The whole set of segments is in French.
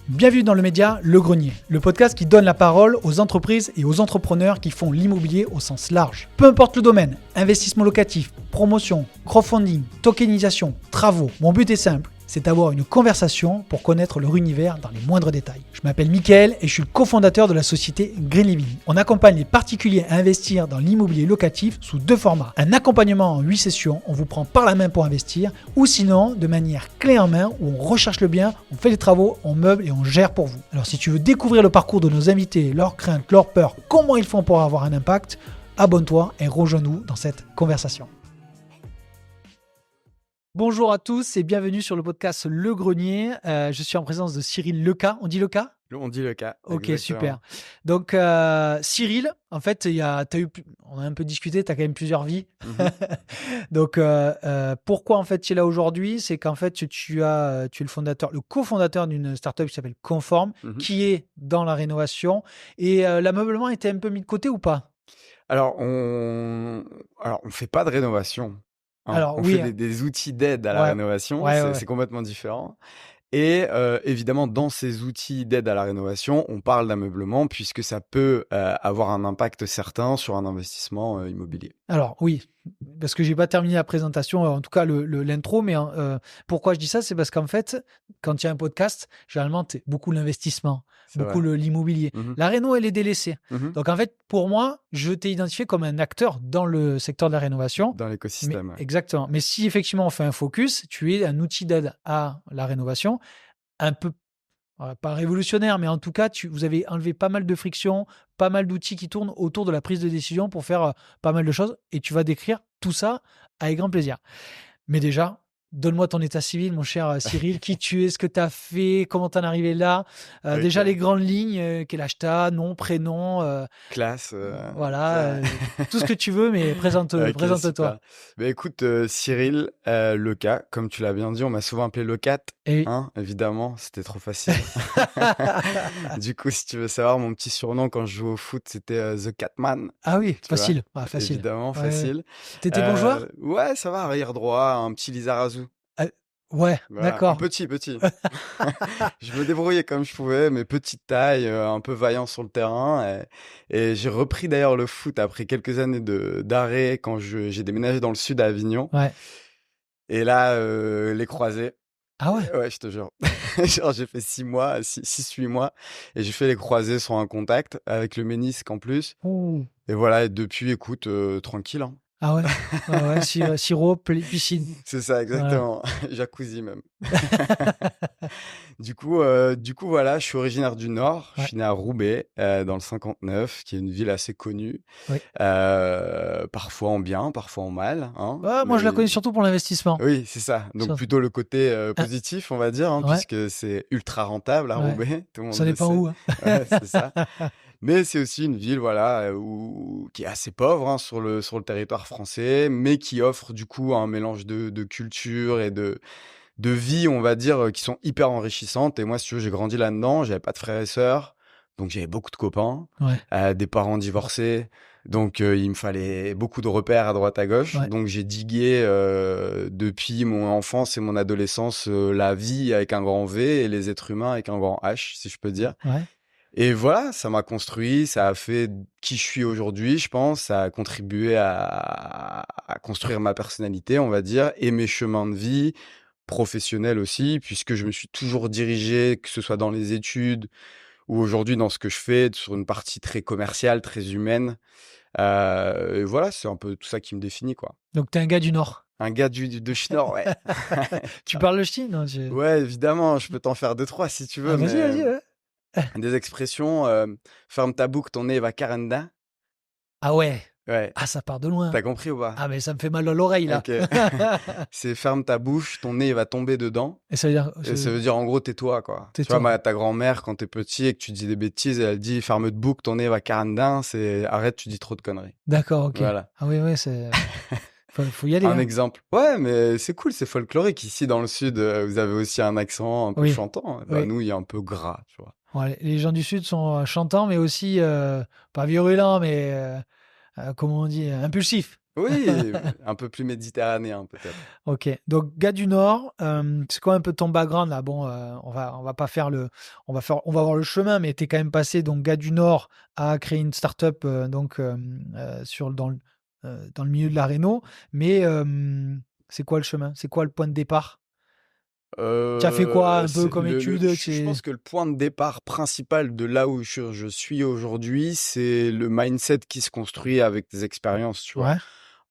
Bienvenue dans le média Le Grenier, le podcast qui donne la parole aux entreprises et aux entrepreneurs qui font l'immobilier au sens large. Peu importe le domaine, investissement locatif, promotion, crowdfunding, tokenisation, travaux, mon but est simple, c'est d'avoir une conversation pour connaître leur univers dans les moindres détails. Je m'appelle Mickaël et je suis le cofondateur de la société Green Living. On accompagne les particuliers à investir dans l'immobilier locatif sous deux formats. Un accompagnement en 8 sessions, on vous prend par la main pour investir, ou sinon de manière clé en main où on recherche le bien, on fait les travaux, on meuble et on gère pour vous. Alors si tu veux découvrir le parcours de nos invités, leurs craintes, leurs peurs, comment ils font pour avoir un impact, abonne-toi et rejoins-nous dans cette conversation. Bonjour à tous et bienvenue sur le podcast Le Grenier. Je suis en présence de Cyril Leca. On dit Leca ? On dit Leca. Ok, Exactement. super. Donc, Cyril, en fait, on a un peu discuté, tu as quand même plusieurs vies. Donc, pourquoi en fait tu es là aujourd'hui ? C'est qu'en fait, tu es le cofondateur d'une startup qui s'appelle Conform, qui est dans la rénovation. Et l'ameublement était un peu mis de côté ou pas ? Alors, on fait pas de rénovation. Alors, on oui, fait des outils d'aide à la ouais, rénovation. ouais. C'est complètement différent. Et évidemment, dans ces outils d'aide à la rénovation, on parle d'ameublement puisque ça peut avoir un impact certain sur un investissement immobilier. Alors oui, parce que j'ai pas terminé la présentation, en tout cas l'intro, mais pourquoi je dis ça, c'est parce qu'en fait, quand il y a un podcast, généralement, c'est beaucoup l'investissement, C'est beaucoup vrai. l'immobilier. Mhm. La réno, elle est délaissée. Mhm. Donc en fait, pour moi, je t'ai identifié comme un acteur dans le secteur de la rénovation. Dans l'écosystème. Mais, exactement. Mais si effectivement on fait un focus, tu es un outil d'aide à la rénovation, un peu pas révolutionnaire, mais en tout cas, vous avez enlevé pas mal de frictions, pas mal d'outils qui tournent autour de la prise de décision pour faire pas mal de choses. Et tu vas décrire tout ça avec grand plaisir. Mais déjà, donne-moi ton état civil, mon cher Cyril. Qui tu es, ce que tu as fait, comment tu en es arrivé là. Ok. Déjà, les grandes lignes, quel âge tu as, nom, prénom. Classe. Voilà, tout ce que tu veux, mais Ok, présente-toi. super. Bah, écoute, Cyril Leca, comme tu l'as bien dit, on m'a souvent appelé Lecat, Et évidemment, c'était trop facile. Du coup, si tu veux savoir, mon petit surnom quand je jouais au foot, c'était The Catman. ah oui, Tu vois, facile. Ah, facile. évidemment, Ouais. facile. T'étais bon joueur ? Ouais, ça va, arrière droit, un petit Lizarazu. Ouais, Voilà, un d'accord. petit. Je me débrouillais comme je pouvais, mais petite taille, un peu vaillant sur le terrain. Et j'ai repris d'ailleurs le foot après quelques années d'arrêt quand j'ai déménagé dans le sud à Avignon. Ouais. Et là, les croisés. Ah ouais. Ouais, je te jure. Genre, j'ai fait 6 mois, 6-8 mois. Et j'ai fait les croisés sur un contact avec le ménisque en plus. Ouh. Et voilà, et depuis, écoute, tranquille. Hein. Ah ouais, sirop, piscine. C'est ça, exactement. Jacuzzi même. Du coup, voilà, je suis originaire du Nord. Je Ouais. suis né à Roubaix, dans le 59, qui est une ville assez connue. Oui. Parfois en bien, parfois en mal. Hein, Ouais, moi, je la mais- connais surtout pour l'investissement. Oui, c'est ça. Donc Ça- plutôt le côté positif, on va dire, hein, Ouais. puisque c'est ultra rentable à Ouais. Roubaix. Tout le monde Ça le dépend sait. où. Hein. Ouais, c'est ça. Mais c'est aussi une ville, voilà, qui est assez pauvre hein, sur le territoire français, mais qui offre du coup un mélange de culture et de vie, on va dire, qui sont hyper enrichissantes. Et moi, si tu veux, j'ai grandi là-dedans. J'avais pas de frères et sœurs, donc j'avais beaucoup de copains, Ouais. des parents divorcés. Donc, il me fallait beaucoup de repères à droite à gauche. Ouais. Donc, j'ai digué depuis mon enfance et mon adolescence la vie avec un grand V et les êtres humains avec un grand H, si je peux dire. Ouais. Et voilà, ça m'a construit, ça a fait qui je suis aujourd'hui, je pense. Ça a contribué à construire ma personnalité, on va dire, et mes chemins de vie, professionnels aussi, puisque je me suis toujours dirigé, que ce soit dans les études ou aujourd'hui dans ce que je fais, sur une partie très commerciale, très humaine. Et voilà, c'est un peu tout ça qui me définit, quoi. Donc, t'es un gars du Nord. Un gars de Schnorr, ouais. Tu parles le ch'ti ? Non, Ouais, évidemment, je peux t'en faire 2-3 si tu veux, Ah, vas-y, ouais. des expressions, ferme ta boucle, ton nez va carenda. Ah ouais. Ouais, Ah, ça part de loin. t'as compris ou pas? Ah, mais ça me fait mal à l'oreille, là. Ok. C'est ferme ta bouche, ton nez va tomber dedans. Et ça veut dire... Et ça veut dire en gros tais-toi quoi. Tu Tais-toi. vois, ta grand-mère quand t'es petit et que tu dis des bêtises, elle dit ferme de boucle, ton nez va carandin, c'est arrête, tu dis trop de conneries. D'accord, ok. Voilà. Ah oui, c'est... faut y aller. Un Hein. exemple. Ouais, mais c'est cool, c'est folklorique. Ici dans le sud, vous avez aussi un accent un peu Oui. chantant. Oui. Bah, nous, il est un peu gras, tu vois. Ouais, les gens du Sud sont chantants, mais aussi, pas virulents, mais, comment on dit, impulsifs. Oui, un peu plus méditerranéen peut-être. Ok, donc gars du Nord, c'est quoi un peu ton background là? Bon, on va pas faire on va voir le chemin, mais t'es quand même passé donc gars du Nord à créer une start-up dans le milieu de la réno. Mais c'est quoi le chemin? C'est quoi le point de départ? Tu as fait quoi un peu C'est comme étude? je pense que le point de départ principal de là où je suis aujourd'hui, c'est le mindset qui se construit avec des expériences, tu vois? Ouais,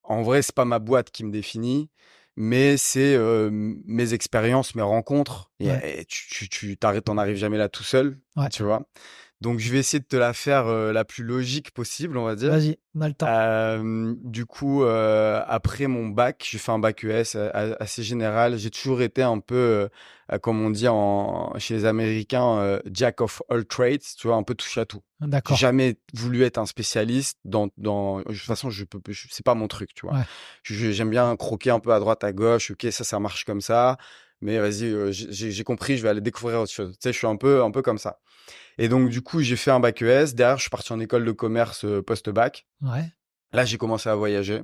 En vrai, c'est pas ma boîte qui me définit, mais c'est, mes expériences, mes rencontres ouais, et tu arrives jamais là tout seul, ouais. tu vois? Donc je vais essayer de te la faire, la plus logique possible, on va dire. Vas-y, on a le temps. Du coup, après mon bac, j'ai fait un bac ES assez général. J'ai toujours été un peu, comme on dit chez les Américains, jack of all trades, tu vois? Un peu touche à tout. J'ai D'accord. jamais voulu être un spécialiste de toute façon, c'est pas mon truc, tu vois? Ouais. J'aime bien croquer un peu à droite, à gauche. OK, ça marche comme ça, mais vas-y, j'ai compris, je vais aller découvrir autre chose. Tu sais, je suis un peu comme ça. Et donc du coup, j'ai fait un bac ES. Derrière, je suis parti en école de commerce, post-bac. Ouais. Là, j'ai commencé à voyager.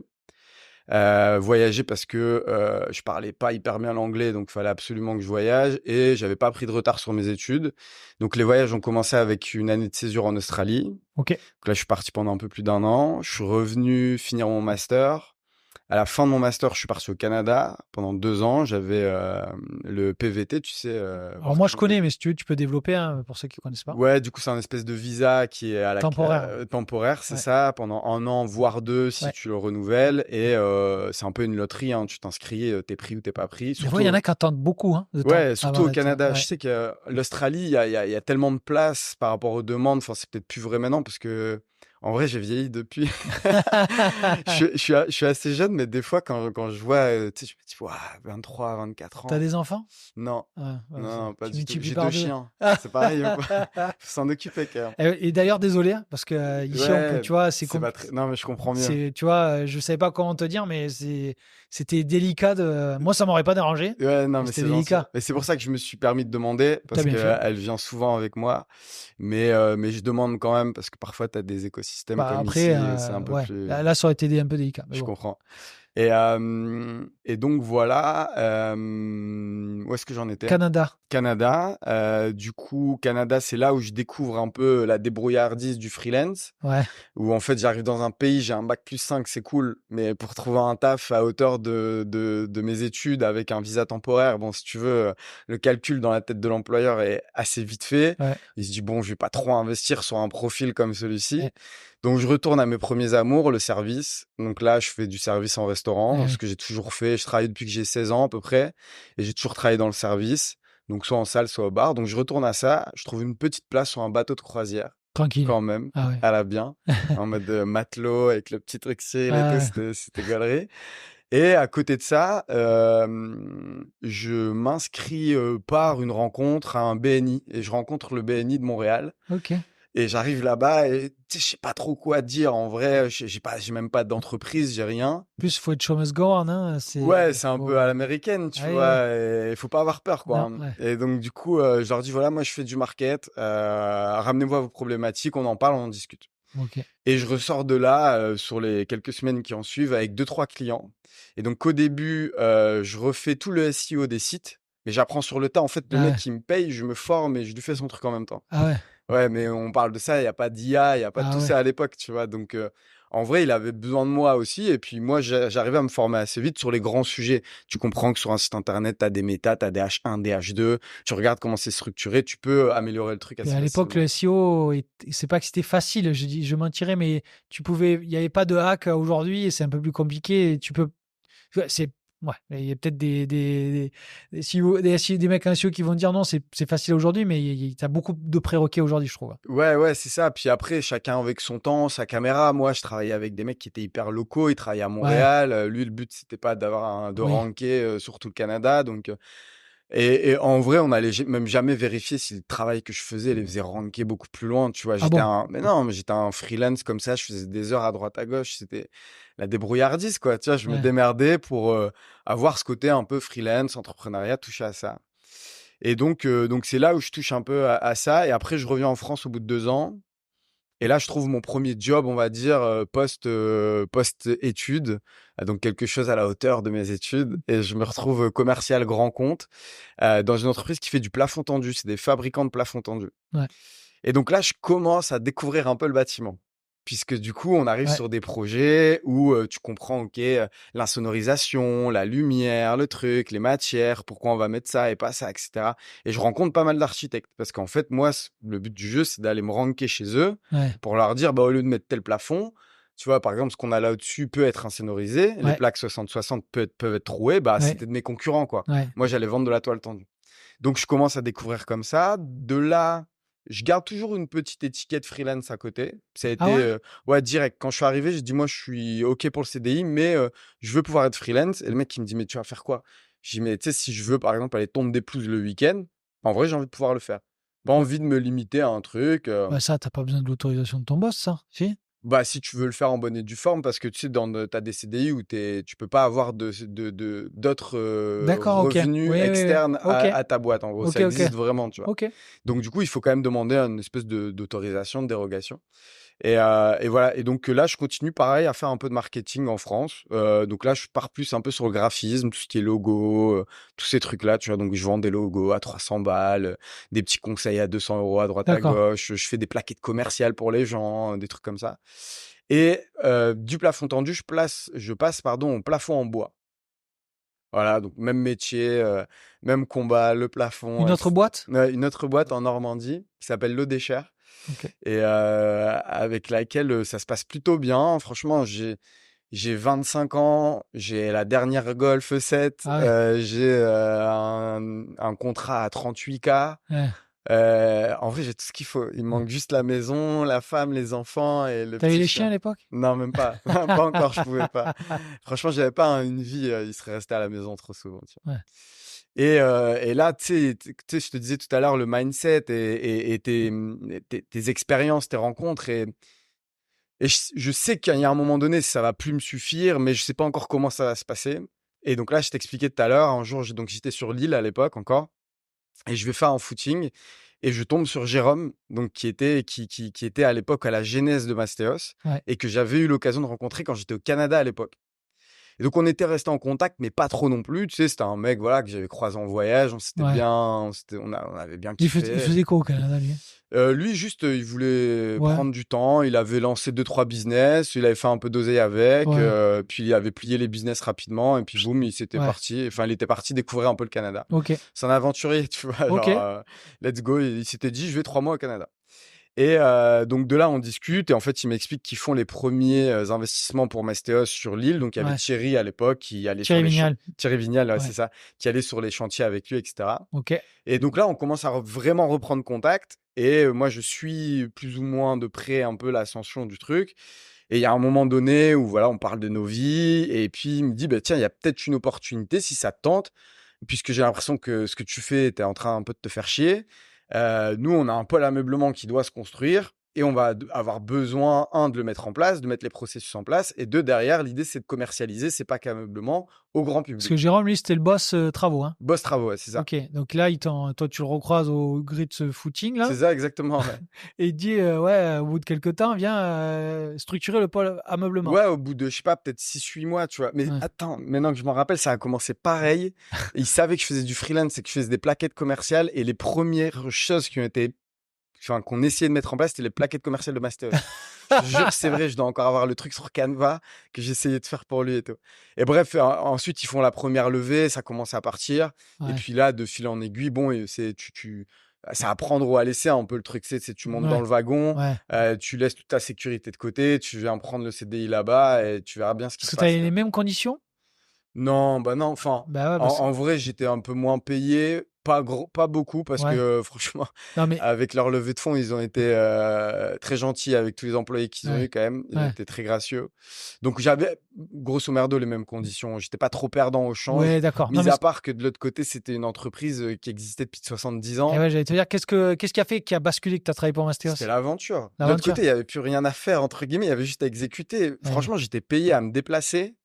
Voyager parce que, je parlais pas hyper bien l'anglais, donc il fallait absolument que je voyage et j'avais pas pris de retard sur mes études. Donc les voyages ont commencé avec une année de césure en Australie. Ok. Donc là, je suis parti pendant un peu plus d'un an. Je suis revenu finir mon master. À la fin de mon master, je suis parti au Canada pendant 2 ans. J'avais, le PVT, tu sais, Alors moi je Working connais, mais si tu veux, tu peux développer hein, pour ceux qui connaissent pas. Ouais, du coup, c'est un espèce de visa qui est Temporaire. temporaire, c'est Ouais. ça, pendant 1 an, voire 2 si Ouais. tu le renouvelles et c'est un peu une loterie, hein, tu t'inscris, tu pris ou t'es pas pris. Des fois, il y en a qui attendent beaucoup hein, de temps Surtout avant au d'être. Canada. Je Ouais. sais que l'Australie, il y a tellement de place par rapport aux demandes, enfin, c'est peut-être plus vrai maintenant parce que en vrai, j'ai vieilli depuis. Je suis assez jeune, mais des fois quand je vois, tu sais, je me dis: «Waouh, 23, 24 T'as ans». des enfants? Non, Ouais, ouais, non, pas tu du tout. multiplies J'ai par 2 deux. chiens, c'est pareil ou quoi? Faut s'en occuper quand même. Et d'ailleurs, désolé, hein, parce que ici, on peut, Ouais, tu vois, c'est pas très non, mais je comprends mieux. tu vois, je savais pas comment te dire, mais c'était délicat de. Moi, ça m'aurait pas dérangé, Ouais, non, mais mais c'était c'est gentil. délicat. Mais c'est pour ça que je me suis permis de demander T'as parce bien fait. qu'elle vient souvent avec moi. Mais je demande quand même parce que parfois tu as des écosystèmes Bah comme après, ici et c'est un peu ouais, plus là, ça aurait été un peu délicat, mais je bon. comprends. Et donc voilà, où est-ce que j'en étais? Canada. Canada, du coup, Canada, c'est là où je découvre un peu la débrouillardise du freelance. Ouais. Où en fait j'arrive dans un pays, j'ai un bac+5, c'est cool, mais pour trouver un taf à hauteur de mes études avec un visa temporaire, bon, si tu veux, le calcul dans la tête de l'employeur est assez vite fait. Ouais. Il se dit: «Bon, je vais pas trop investir sur un profil comme celui-ci». Eh, Donc je retourne à mes premiers amours, le service. Donc là, je fais du service en restaurant, ce oui. que j'ai toujours fait. Je travaille depuis que j'ai 16 ans à peu près et j'ai toujours travaillé dans le service, donc soit en salle, soit au bar. Donc je retourne à ça, je trouve une petite place sur un bateau de croisière Tranquille. quand même, Ah ouais. à la bien, en mode, matelot avec le petit truc chill et tout, Ah ouais. c'était gaulerie. Et à côté de ça, je m'inscris, par une rencontre à un BNI et je rencontre le BNI de Montréal Ok. et j'arrive là-bas et tu sais, je sais pas trop quoi dire en vrai, j'ai même pas d'entreprise, j'ai rien. Plus, faut être show must go on, hein. Ouais, c'est un peu à Faut. l'américaine, tu Ouais, ouais. vois? Et il faut pas avoir peur, quoi, Non, hein. ouais. Et donc du coup, je leur dis: «Voilà, moi je fais du market, ramenez-moi vos problématiques, on en parle, on en discute». Ok. Et je ressors de là, sur les quelques semaines qui en suivent avec 2 3 clients. Et donc au début, je refais tout le SEO des sites, mais j'apprends sur le tas. En fait, le Ah mec ouais. qui me paye, je me forme et je lui fais son truc en même temps. Ah ouais. Ouais, mais on parle de ça, il y a pas d'IA, il y a pas de Ah tout ouais. ça à l'époque, tu vois? Donc en vrai, il avait besoin de moi aussi et puis moi, j'arrivais à me former assez vite sur les grands sujets. Tu comprends que sur un site internet, tu as des méta, tu as des H1, des H2, tu regardes comment c'est structuré, tu peux améliorer le truc Puis assez à l'époque, facilement. le SEO, c'est pas que c'était facile, je mentirais, mais il n'y avait pas de hack aujourd'hui et c'est un peu plus compliqué. Et tu peux, c'est, ouais, il y a peut-être des SEO, des mecs en SEO qui vont dire non, c'est facile aujourd'hui, mais tu as beaucoup de prérequis aujourd'hui, je trouve. Ouais, ouais, c'est ça. Puis après, chacun avec son temps, sa caméra. Moi, je travaillais avec des mecs qui étaient hyper locaux. Ils travaillaient à Ouais, Montréal. Lui, le but, c'était pas de oui. ranker sur tout le Canada. Donc, et en vrai, on allait même jamais vérifier si le travail que je faisais les faisait ranker beaucoup plus loin. Tu vois, Ah bon? mais non, mais j'étais un freelance comme ça. Je faisais des heures à droite à gauche. C'était la débrouillardise, quoi. Tu vois, je me Ouais. démerdais pour avoir ce côté un peu freelance, entrepreneuriat, toucher à ça. Et donc c'est là où je touche un peu à ça. Et après, je reviens en France au bout de 2 ans. Et là, je trouve mon premier job, on va dire, post-études, donc quelque chose à la hauteur de mes études. Et je me retrouve commercial grand compte dans une entreprise qui fait du plafond tendu. C'est des fabricants de plafond tendu. Ouais. Et donc là, je commence à découvrir un peu le bâtiment. Puisque du coup, on arrive Ouais. sur des projets où tu comprends, OK, l'insonorisation, la lumière, le truc, les matières, pourquoi on va mettre ça et pas ça, etc. Et je rencontre pas mal d'architectes. Parce qu'en fait, moi, le but du jeu, c'est d'aller me ranker chez eux Ouais. pour leur dire, bah, au lieu de mettre tel plafond, tu vois, par exemple, ce qu'on a là au-dessus peut être insonorisé, les Ouais. plaques 60-60 peuvent être trouées, bah, Ouais. c'était de mes concurrents, quoi. Ouais. Moi, j'allais vendre de la toile tendue. Donc, je commence à découvrir comme ça. De là, je garde toujours une petite étiquette freelance à côté. Ça a été Ah ouais? ouais, direct. Quand je suis arrivé, j'ai dit, moi, je suis OK pour le CDI, mais je veux pouvoir être freelance. Et le mec, il me dit, mais tu vas faire quoi? J'ai dit, mais tu sais, si je veux, par exemple, aller tondre des pelouses le week-end, en vrai, j'ai envie de pouvoir le faire. Pas envie de me limiter à un truc. Bah ça, t'as pas besoin de l'autorisation de ton boss, ça? Si? Bah, si tu veux le faire en bonne et due forme, parce que tu sais, t'as des CDI où tu peux pas avoir d'autres D'accord, ok. revenus Oui, oui, oui. externes Ok. à ta boîte. En gros, Ok, ça ok. existe vraiment, tu vois. Ok. Donc, du coup, il faut quand même demander une espèce d'autorisation, de dérogation. Et voilà. Et donc là, je continue pareil à faire un peu de marketing en France. Donc là, je pars plus un peu sur le graphisme, tout ce qui est logo, tous ces trucs-là, tu vois. Donc, je vends des logos à 300 balles, des petits conseils à 200 € à droite à D'accord. gauche. Je fais des plaquettes commerciales pour les gens, des trucs comme ça. Et du plafond tendu, je passe au plafond en bois. Voilà, donc même métier, même combat, le plafond, Une autre boîte? ouais, une autre boîte en Normandie qui s'appelle L'Odécher Ok. et avec laquelle, ça se passe plutôt bien. Franchement, j'ai 25 ans, j'ai la dernière Golf 7, Ah ouais. j'ai, un contrat à 38 K. Ouais. En vrai, j'ai tout ce qu'il faut. Il me manque juste la maison, la femme, les enfants et le T'avais petit les chiens à chien. l'époque? Non, même pas. Pas encore, je pouvais pas. Franchement, j'avais pas une vie, il serait resté à la maison trop souvent, tu vois? Ouais. Et là, tu sais, je te disais tout à l'heure, le mindset et tes expériences, tes rencontres et je sais qu'il y a un moment donné, ça va plus me suffire, mais je sais pas encore comment ça va se passer. Et donc là, je t'expliquais tout à l'heure, un jour, j'étais sur l'île à l'époque encore et je vais faire un footing et je tombe sur Jérôme, donc qui était à l'époque à la genèse de Mastéos Ouais. et que j'avais eu l'occasion de rencontrer quand j'étais au Canada à l'époque. Et donc on était restés en contact, mais pas trop non plus. Tu sais, c'était un mec voilà que j'avais croisé en voyage. On s'était Ouais. bien, on avait bien Il kiffé. faisait quoi au Canada, lui? Lui juste, il voulait Ouais. prendre du temps. Il avait lancé 2-3 business. Il avait fait un peu d'oseille avec. Ouais. Puis il avait plié les business rapidement. Et puis boum, il s'était Ouais. parti. Enfin, il était parti découvrir un peu le Canada. Ok. C'est un aventurier, tu vois. Ok. Genre, let's go. Il s'était dit, je vais 3 mois au Canada. Et donc de là, on discute et en fait, il m'explique qu'ils font les premiers investissements pour Mastéos sur l'île. Donc il y avait Ouais. Thierry à l'époque qui allait sur Thierry les Vignal. Thierry Vignal, ouais, Ouais. c'est ça, qui allait sur les chantiers avec lui, etc. Ok. Et donc là, on commence à vraiment reprendre contact. Et moi, je suis plus ou moins de près un peu l'ascension du truc. Et il y a un moment donné où voilà, on parle de nos vies. Et puis il me dit, bah, tiens, il y a peut-être une opportunité si ça te tente, puisque j'ai l'impression que ce que tu fais, tu es en train un peu de te faire chier. Nous, on a un pôle ameublement qui doit se construire et on va avoir besoin, de le mettre en place, de mettre les processus en place et derrière, l'idée, c'est de commercialiser ces packs ameublement au grand Parce que public. Jérôme, lui, c'était le boss travaux, hein. Boss travaux, ouais, c'est ça. Ok. Donc là, toi, tu le recroises au gré de ce footing, là. C'est ça, exactement, ouais. Et il te dit, ouais, au bout de quelques temps, viens structurer le pôle ameublement. Ouais, au bout de, je sais pas, peut-être 6-8 mois, tu vois. Mais Ouais. attends, maintenant que je m'en rappelle, ça a commencé pareil. Il savait que je faisais du freelance et que je faisais des plaquettes commerciales et les premières choses qu'on essayait de mettre en place, c'était les plaquettes commerciales de Mastéos. Je te jure, c'est vrai, je dois encore avoir le truc sur Canva que j'essayais de faire pour lui et tout. Et bref, ensuite, ils font la première levée, ça commence à partir. Et Ouais. puis là, de fil en aiguille, bon, et c'est à prendre ou à laisser un peu le truc. C'est tu montes dans Ouais. le wagon, Ouais. tu laisses toute ta sécurité de côté, tu viens prendre le CDI là-bas et tu verras bien ce qui Parce se que tu as passe. les mêmes conditions? Non, bah non, enfin, Bah ouais, en vrai, j'étais un peu moins payé, pas beaucoup, parce Ouais. que franchement, Non, mais. avec leur levée de fonds, ils ont été très gentils avec tous les employés qu'ils ont Ouais. eu quand même. Ils ont Ouais. été très gracieux. Donc j'avais grosso merdo les mêmes conditions. J'étais pas trop perdant au change, Ouais, d'accord. Non, mis mais. à part que de l'autre côté, c'était une entreprise qui existait depuis 70 Eh ans. ouais, j'allais te dire, qu'est-ce qui a fait qui a basculé que tu as travaillé pour Mastéos? C'était l'aventure. De l'autre L'aventure. côté, il y avait plus rien à faire, entre guillemets, il y avait juste à exécuter. Ouais. Franchement, j'étais payé à me déplacer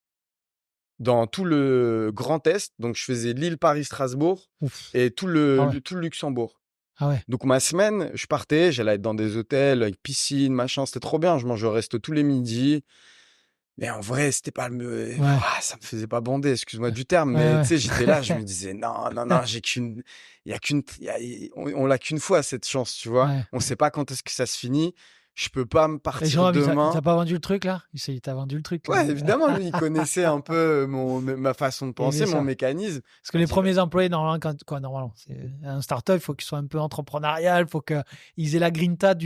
dans tout le Grand Est, donc je faisais Lille, Paris, Strasbourg Ouf. et Ah ouais. tout le Luxembourg. Ah ouais. Donc ma semaine, je partais, j'allais être dans des hôtels avec piscine, machin, c'était trop bien. Je mangeais au resto tous les midis. Mais en vrai, c'était pas Ouais. ça me faisait pas bander, excuse-moi du terme, mais tu Ouais, sais, j'étais là, je me ouais. disais: «Non, non, non, il y a qu'une il y a on l'a qu'une fois cette chance», tu vois? Ouais. On sait pas quand est-ce que ça se finit. Je peux pas me Et partir Jérôme, il t'a demain. pas vendu le truc là? Il t'a vendu le truc Ouais, évidemment, lui, il connaissait un peu ma façon de et bien penser, mon sûr. mécanisme. Parce que Il m'a les dit: «Bah». premiers employés, normalement, normalement, c'est un startup, il faut qu'ils soient un peu entrepreneurial, il faut qu'ils aient la grinta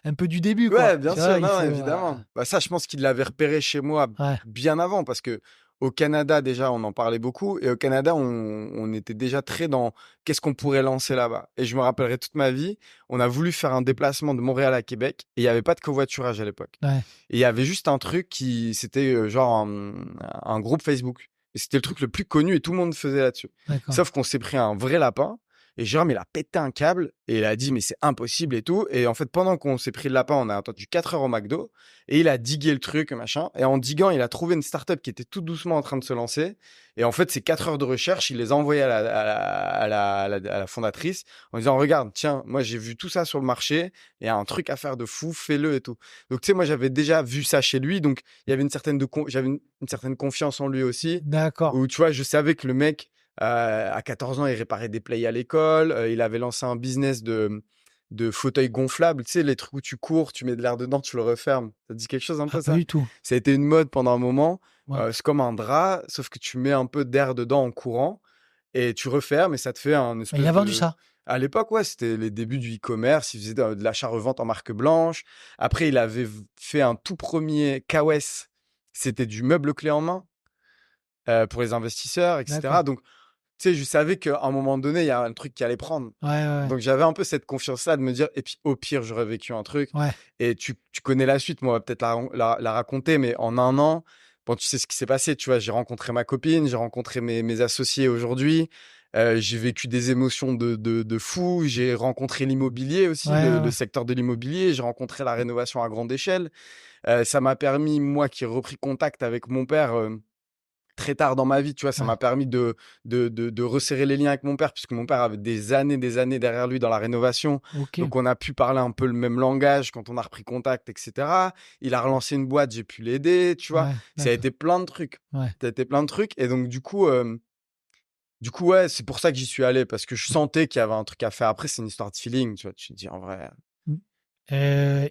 un peu du début, quoi. Ouais, bien Tu vois, sûr, il non, faut. évidemment. Bah, ça, je pense qu'il l'avait repéré chez moi Ouais, bien avant parce que au Canada, déjà, on en parlait beaucoup et au Canada, on était déjà très dans qu'est-ce qu'on pourrait lancer là-bas. Et je me rappellerai toute ma vie, on a voulu faire un déplacement de Montréal à Québec et il y avait pas de covoiturage à l'époque. ouais, Et il y avait juste un truc c'était genre un groupe Facebook. Et c'était le truc le plus connu et tout le monde faisait là-dessus. d'accord. Sauf qu'on s'est pris un vrai lapin. Et Jérôme, il a pété un câble et il a dit, mais c'est impossible et tout. Et en fait, pendant qu'on s'est pris le lapin, on a attendu 4 heures au McDo et il a digué le truc, machin. Et en diguant, il a trouvé une startup qui était tout doucement en train de se lancer. Et en fait, ces 4 heures de recherche, il les a envoyées à la fondatrice en disant, regarde, tiens, moi, j'ai vu tout ça sur le marché. Il y a un truc à faire de fou, fais-le et tout. Donc, tu sais, moi, j'avais déjà vu ça chez lui. Donc, il y avait j'avais une certaine confiance en lui aussi. D'accord. Où, tu vois, je savais que le mec, à 14 ans, il réparait des plays à l'école. Il avait lancé un business de fauteuils gonflables. Tu sais, les trucs où tu cours, tu mets de l'air dedans, tu le refermes. Ça te dit quelque chose un Ah, peu, pas ça? du tout. Ça a été une mode pendant un moment. Ouais. C'est comme un drap, sauf que tu mets un peu d'air dedans en courant et tu refermes et ça te fait un Mais il espèce a vendu de... ça. À l'époque, ouais, c'était les débuts du e-commerce. Il faisait de l'achat-revente en marque blanche. Après, il avait fait un tout premier KOS. C'était du meuble clé en main pour les investisseurs, etc. D'accord. Donc, tu sais, je savais qu'à un moment donné, il y a un truc qui allait prendre. Ouais, ouais, ouais. Donc, j'avais un peu cette confiance-là de me dire, et puis au pire, j'aurais vécu un truc. Ouais. Et tu connais la suite, moi, on va peut-être la raconter, mais en un an, bon, tu sais ce qui s'est passé, tu vois, j'ai rencontré ma copine, j'ai rencontré mes associés aujourd'hui, j'ai vécu des émotions de fou, j'ai rencontré l'immobilier aussi, Ouais, ouais, le ouais. secteur de l'immobilier, j'ai rencontré la rénovation à grande échelle. Ça m'a permis, moi qui ai repris contact avec mon père, très tard dans ma vie, tu vois, ça Ouais. m'a permis de resserrer les liens avec mon père, puisque mon père avait des années derrière lui dans la rénovation. Ok. Donc, on a pu parler un peu le même langage quand on a repris contact, etc. Il a relancé une boîte, j'ai pu l'aider, tu vois. Ouais, Ça a d'accord. été plein de trucs. Ouais. Ça a été plein de trucs. Et donc, du coup, ouais, c'est pour ça que j'y suis allé, parce que je sentais qu'il y avait un truc à faire. Après, c'est une histoire de feeling, tu vois. Tu te dis, en vrai. Mmh.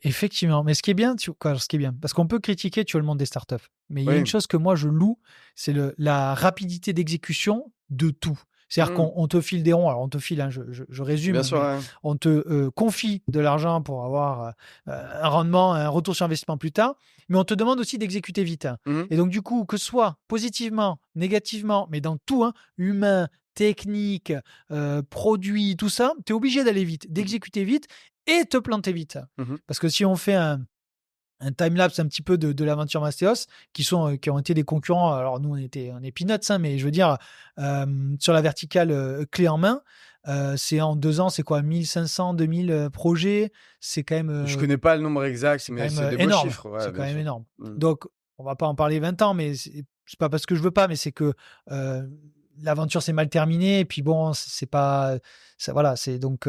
Effectivement. Mais ce qui est bien, ce qui est bien, parce qu'on peut critiquer, tu vois, le monde des startups. Mais il y a une Oui. chose que moi je loue, c'est la rapidité d'exécution de tout. C'est-à-dire Mmh. qu'on te file des ronds. Alors on te file, hein, je Bien résume, sûr, mais ouais. on te confie de l'argent pour avoir un rendement, un retour sur investissement plus tard. Mais on te demande aussi d'exécuter vite, hein. Mmh. Et donc du coup, que ce soit positivement, négativement, mais dans tout, hein, humain, technique, produit, tout ça, tu es obligé d'aller vite, Mmh. d'exécuter vite et te planter vite. Mmh. Parce que si on fait un time-lapse un petit peu de l'aventure Mastéos, qui ont été des concurrents, alors nous on est peanuts, hein, mais je veux dire, sur la verticale clé en main, c'est en 2 ans, c'est quoi, 1500, 2000 projets, Je connais pas le nombre exact, c'est quand mais même c'est des beaux énorme. chiffres, ouais, C'est quand bien même sûr. énorme. Mmh. Donc, on va pas en parler 20 ans, mais c'est pas parce que je veux pas, mais c'est que euh, l'aventure s'est mal terminée, et puis bon, c'est pas. Ça, voilà, c'est donc.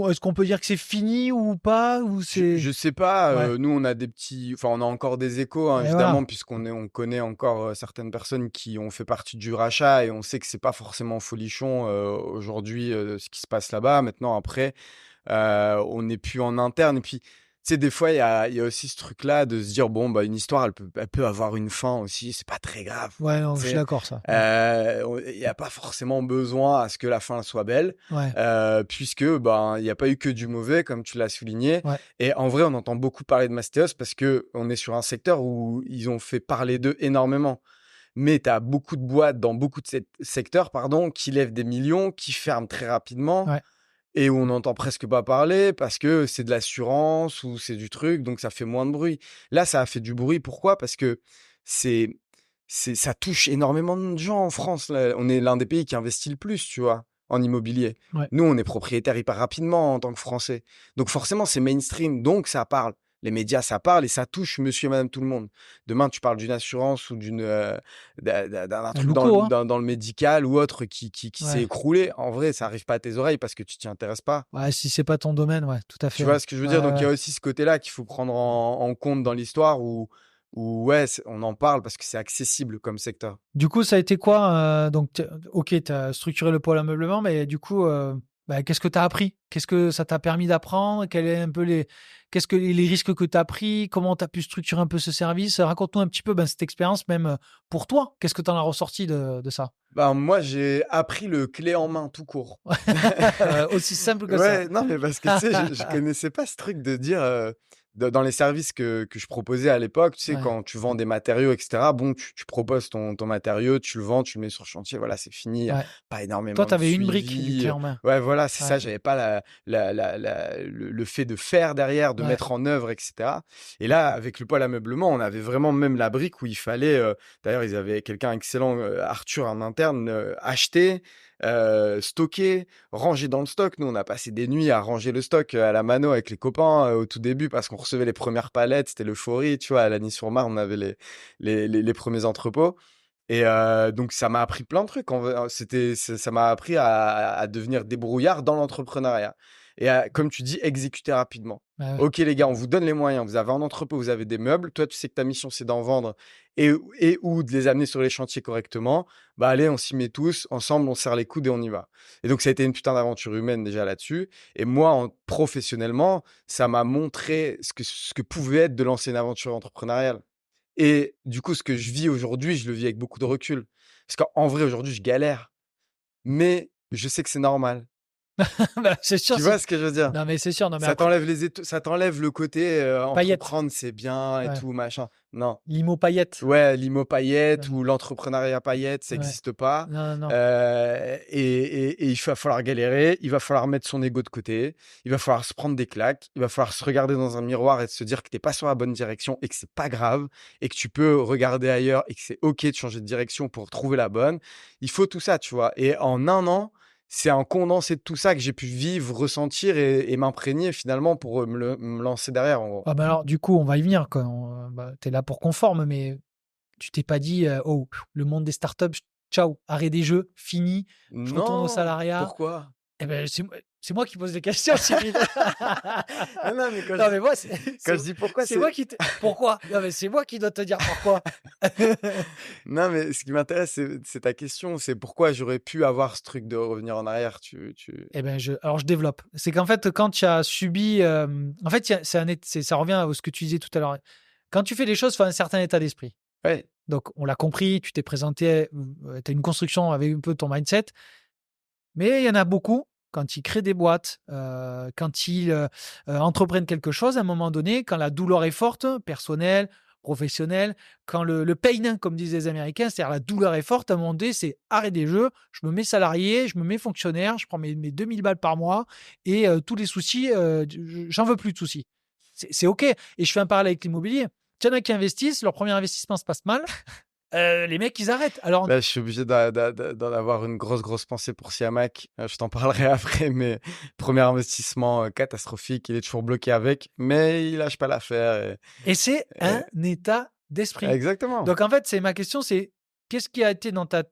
Est-ce qu'on peut dire que c'est fini ou pas ou Je sais pas, ouais, nous on a enfin on a encore des échos, hein, et voilà, évidemment, on connaît encore, certaines personnes qui ont fait partie du rachat et on sait que c'est pas forcément folichon, aujourd'hui, ce qui se passe là-bas. Maintenant après, on n'est plus en interne et puis, tu sais, des fois, il y a aussi ce truc-là de se dire: «Bon, bah, une histoire, elle peut avoir une fin aussi, c'est pas très grave», ouais, non, tu je suis sais? d'accord, ça, ouais, Il y a pas forcément besoin à ce que la fin soit belle, ouais, puisque, ben, il y a pas eu que du mauvais, comme tu l'as souligné. ouais, Et en vrai, on entend beaucoup parler de Mastéos parce qu'on est sur un secteur où ils ont fait parler d'eux énormément. Mais tu as beaucoup de boîtes dans beaucoup de secteurs, pardon, qui lèvent des millions, qui ferment très rapidement ouais, et où on n'entend presque pas parler parce que c'est de l'assurance ou c'est du truc, donc ça fait moins de bruit. Là, ça a fait du bruit. Pourquoi? Parce que c'est, ça touche énormément de gens en France. Là. On est l'un des pays qui investit le plus, tu vois, en immobilier. ouais, Nous, on est propriétaire hyper rapidement en tant que Français. Donc forcément, c'est mainstream, donc ça parle. Les médias, ça parle et ça touche monsieur et madame tout le monde. Demain, tu parles d'une assurance ou d'un Un truc louco, hein. dans le médical ou autre qui s'est Ouais. écroulé. En vrai, ça arrive pas à tes oreilles parce que tu t'y intéresses pas. Ouais, si c'est pas ton domaine, ouais, tout à Tu fait, ouais. vois ce que je veux Ouais, dire? ouais, Donc il y ouais. a aussi ce côté-là qu'il faut prendre en compte dans l'histoire où ouais, on en parle parce que c'est accessible comme secteur. Du coup, ça a été quoi? Donc, ok, tu as structuré le pôle ameublement, mais du coup, bah, qu'est-ce que tu as appris? Qu'est-ce que ça t'a permis d'apprendre? Qu'est-ce que les risques que tu as pris? Comment tu as pu structurer un peu ce service? Raconte-nous un petit peu cette expérience, même pour toi. Qu'est-ce que tu en as ressorti de ça? Ben, moi, j'ai appris le clé en main tout court. Aussi simple que ça. Ouais, non, mais parce que tu sais, je connaissais pas ce truc de dire, dans les services que je proposais à l'époque, tu sais, Ouais, quand tu vends des matériaux et cetera, bon, tu proposes ton matériau, tu le vends, tu le mets sur chantier, voilà, c'est fini, il y a ouais. pas Toi, énormément tu de avais une brique du suivi, clé en main. ouais, voilà, c'est Ouais, ça, j'avais pas le fait de faire derrière, de ouais. mettre en œuvre et cetera et là, avec le pôle ameublement, on avait vraiment même la brique où il fallait, d'ailleurs, ils avaient quelqu'un excellent, Arthur en interne, acheter, stocker, ranger dans le stock. Nous, on a passé des nuits à ranger le stock à la mano avec les copains au tout début parce qu'on recevait les premières palettes. C'était l'euphorie, tu vois. À Lagny-sur-Marne, on avait les premiers entrepôts. Et donc, ça m'a appris plein de trucs. Ça m'a appris à devenir débrouillard dans l'entrepreneuriat. Et comme tu dis, exécuter rapidement. Ouais, ouais. Ok, les gars, on vous donne les moyens. Vous avez un entrepôt, vous avez des meubles. Toi, tu sais que ta mission, c'est d'en vendre et ou de les amener sur les chantiers correctement. Bah, allez, on s'y met tous. Ensemble, on serre les coudes et on y va. Et donc, ça a été une putain d'aventure humaine déjà là-dessus. Et moi, professionnellement, ça m'a montré ce que pouvait être de lancer une aventure entrepreneuriale. Et du coup, ce que je vis aujourd'hui, je le vis avec beaucoup de recul. Parce qu'en vrai, aujourd'hui, je galère. Mais je sais que c'est normal. Bah, c'est sûr. Tu vois ce que je veux dire? Non, mais c'est sûr. Non, mais Ça après, t'enlève ça t'enlève le côté paillettes. entreprendre, c'est bien et Ouais. tout, machin. Non. Limo paillettes. Ouais, l'IMO paillette Ouais. ou l'entrepreneuriat paillette, ça Ouais. n'existe pas. Non, non, non. Et il va falloir galérer, il va falloir mettre son ego de côté, il va falloir se prendre des claques, il va falloir se regarder dans un miroir et se dire que t'es pas sur la bonne direction et que c'est pas grave et que tu peux regarder ailleurs et que c'est ok de changer de direction pour trouver la bonne. Il faut tout ça, tu vois. Et en un an, c'est un condensé de tout ça que j'ai pu vivre, ressentir et m'imprégner finalement pour me lancer derrière, en gros. Ah bah alors, du coup, on va y venir, quoi. T'es là pour qu'on forme, mais tu t'es pas dit, oh, le monde des startups, ciao, arrêt des jeux, fini, je retourne au Non, salariat. pourquoi? Eh ben, c'est moi qui pose les questions, Cyril. Ah non, mais Non, mais moi, quand je dis pourquoi, c'est moi qui te... Pourquoi? Non, mais c'est moi qui dois te dire pourquoi. Non, mais ce qui m'intéresse, c'est ta question. C'est pourquoi j'aurais pu avoir ce truc de revenir en arrière. Eh ben, alors je développe. C'est qu'en fait, quand tu as subi, en fait, ça revient à ce que tu disais tout à l'heure. Quand tu fais les choses, il faut un certain état d'esprit. Ouais. Donc, on l'a compris, tu t'es présenté, tu as une construction avec un peu ton mindset. Mais il y en a beaucoup, quand ils créent des boîtes, quand ils entreprennent quelque chose, à un moment donné, quand la douleur est forte, personnelle, professionnelle, quand le pain, comme disent les Américains, c'est-à-dire la douleur est forte, à un moment donné, c'est arrêt des jeux, je me mets salarié, je me mets fonctionnaire, je prends mes 2000 balles par mois et tous les soucis, j'en veux plus de soucis. C'est OK. Et je fais un parallèle avec l'immobilier. Il y en a qui investissent, leur premier investissement se passe mal. Les mecs, ils arrêtent. Alors, Bah, je suis obligé d'en avoir une grosse pensée pour Siamak. Je t'en parlerai après, mais premier investissement catastrophique. Il est toujours bloqué avec, mais il lâche pas l'affaire. et c'est Et- un état d'esprit. Exactement. Donc en fait, c'est ma question, c'est qu'est-ce qui a été dans ta...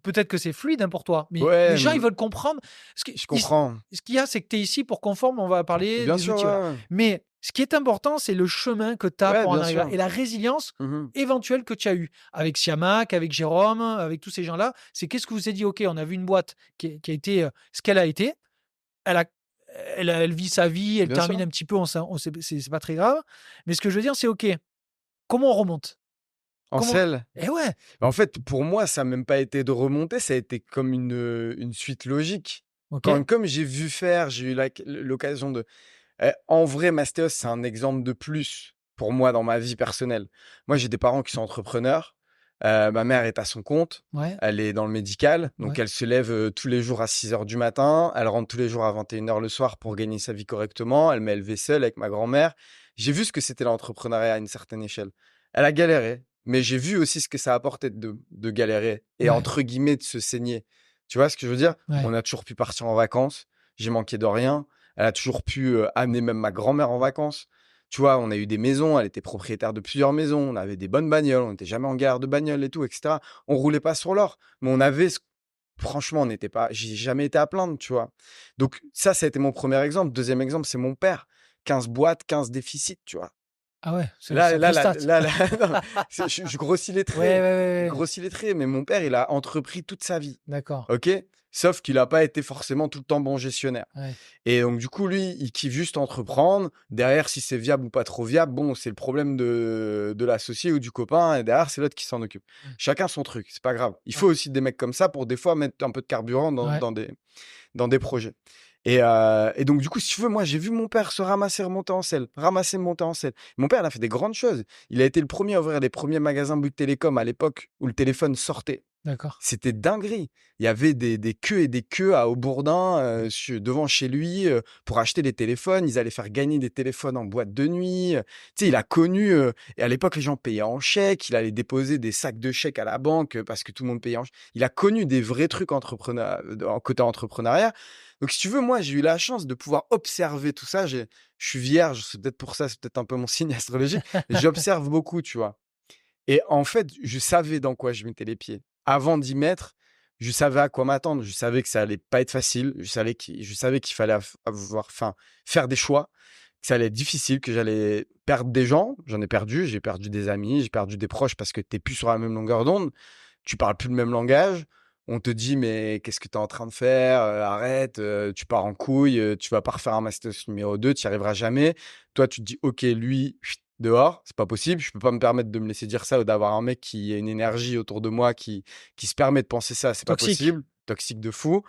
peut-être que c'est fluide pour toi, mais Ouais, les gens, ils veulent comprendre. je comprends. Ce qu'il y a, c'est que tu es ici pour conforme, on va parler Bien des sûr, outils. Voilà. ouais. Mais ce qui est important, c'est le chemin que tu as Ouais, pour en bien arriver là. sûr. Et la résilience Mhm. éventuelle que tu as eue avec Siamak, avec Jérôme, avec tous ces gens-là. C'est qu'est-ce que vous avez dit, OK, on a vu une boîte qui a été ce qu'elle a été. Elle, a, elle vit sa vie, elle Bien termine sûr. un petit peu, c'est pas très grave. Mais ce que je veux dire, c'est OK, comment on remonte? En Comment... selle. Eh ouais, En fait, pour moi, ça n'a même pas été de remonter, ça a été comme une suite logique. OK. Comme j'ai vu faire, j'ai eu l'occasion de... en vrai, Mastéos, c'est un exemple de plus pour moi dans ma vie personnelle. Moi, j'ai des parents qui sont entrepreneurs. Ma mère est à son compte. Ouais, Elle est dans le médical. Donc, ouais. elle se lève tous les jours à 6 heures du matin. Elle rentre tous les jours à 21 heures le soir pour gagner sa vie correctement. Elle m'a élevé seule avec ma grand-mère. J'ai vu ce que c'était l'entrepreneuriat à une certaine échelle. Elle a galéré, mais j'ai vu aussi ce que ça apportait de galérer et Ouais, entre guillemets de se saigner. Tu vois ce que je veux dire? ouais. On a toujours pu partir en vacances. J'ai manqué de rien. Elle a toujours pu amener même ma grand-mère en vacances. Tu vois, on a eu des maisons, elle était propriétaire de plusieurs maisons, on avait des bonnes bagnoles, on n'était jamais en galère de bagnole et tout, etc. On roulait pas sur l'or, mais on avait franchement, on n'était pas j'ai jamais été à plaindre, tu vois? Donc ça a été mon premier exemple. Deuxième exemple, c'est mon père. 15 boîtes, 15 déficits, tu vois? Ah ouais, c'est Là là sacré là stat. là là non, mais je grossis les Ouais, ouais, traits, je ouais, ouais. grossis les traits, mais mon père, il a entrepris toute sa vie, D'accord. OK? Sauf qu'il a pas été forcément tout le temps bon gestionnaire. Ouais. Et donc du coup, lui, il kiffe juste entreprendre. Derrière, si c'est viable ou pas trop viable, bon, c'est le problème de l'associé ou du copain et derrière, c'est l'autre qui s'en occupe. Mmh. Chacun son truc, c'est pas grave. Il Ouais. faut aussi des mecs comme ça pour des fois mettre un peu de carburant dans Ouais. dans des projets. Et donc, du coup, si tu veux, moi, j'ai vu mon père se ramasser, remonter en selle, ramasser, monter en selle. Mon père, il a fait des grandes choses. Il a été le premier à ouvrir les premiers magasins Bouygues Télécom à l'époque où le téléphone sortait. D'accord. C'était dinguerie. Il y avait des queues et des queues à Aubourdin, devant chez lui, pour acheter des téléphones. Ils allaient faire gagner des téléphones en boîte de nuit. Tu sais, il a connu, et à l'époque, les gens payaient en chèque. Il allait déposer des sacs de chèques à la banque, parce que tout le monde payait en chèque. Il a connu des vrais trucs en côté entrepreneuriat. Donc, si tu veux, moi, j'ai eu la chance de pouvoir observer tout ça. Je suis vierge, c'est peut-être pour ça, c'est peut-être un peu mon signe astrologique. J'observe beaucoup, tu vois? Et en fait, je savais dans quoi je mettais les pieds. Avant d'y mettre, je savais à quoi m'attendre. Je savais que ça allait pas être facile. Je savais qu'il fallait faire des choix, que ça allait être difficile, que j'allais perdre des gens. J'en ai perdu. J'ai perdu des amis, j'ai perdu des proches parce que t'es plus sur la même longueur d'onde. Tu parles plus le même langage. On te dit, mais qu'est-ce que tu es en train de faire? Arrête, tu pars en couille, tu vas pas refaire un master numéro 2, tu n'y arriveras jamais. Toi, tu te dis, OK, lui, chut, dehors, c'est pas possible. Je peux pas me permettre de me laisser dire ça ou d'avoir un mec qui a une énergie autour de moi qui se permet de penser ça, c'est pas Toxique. possible. Toxique de fou.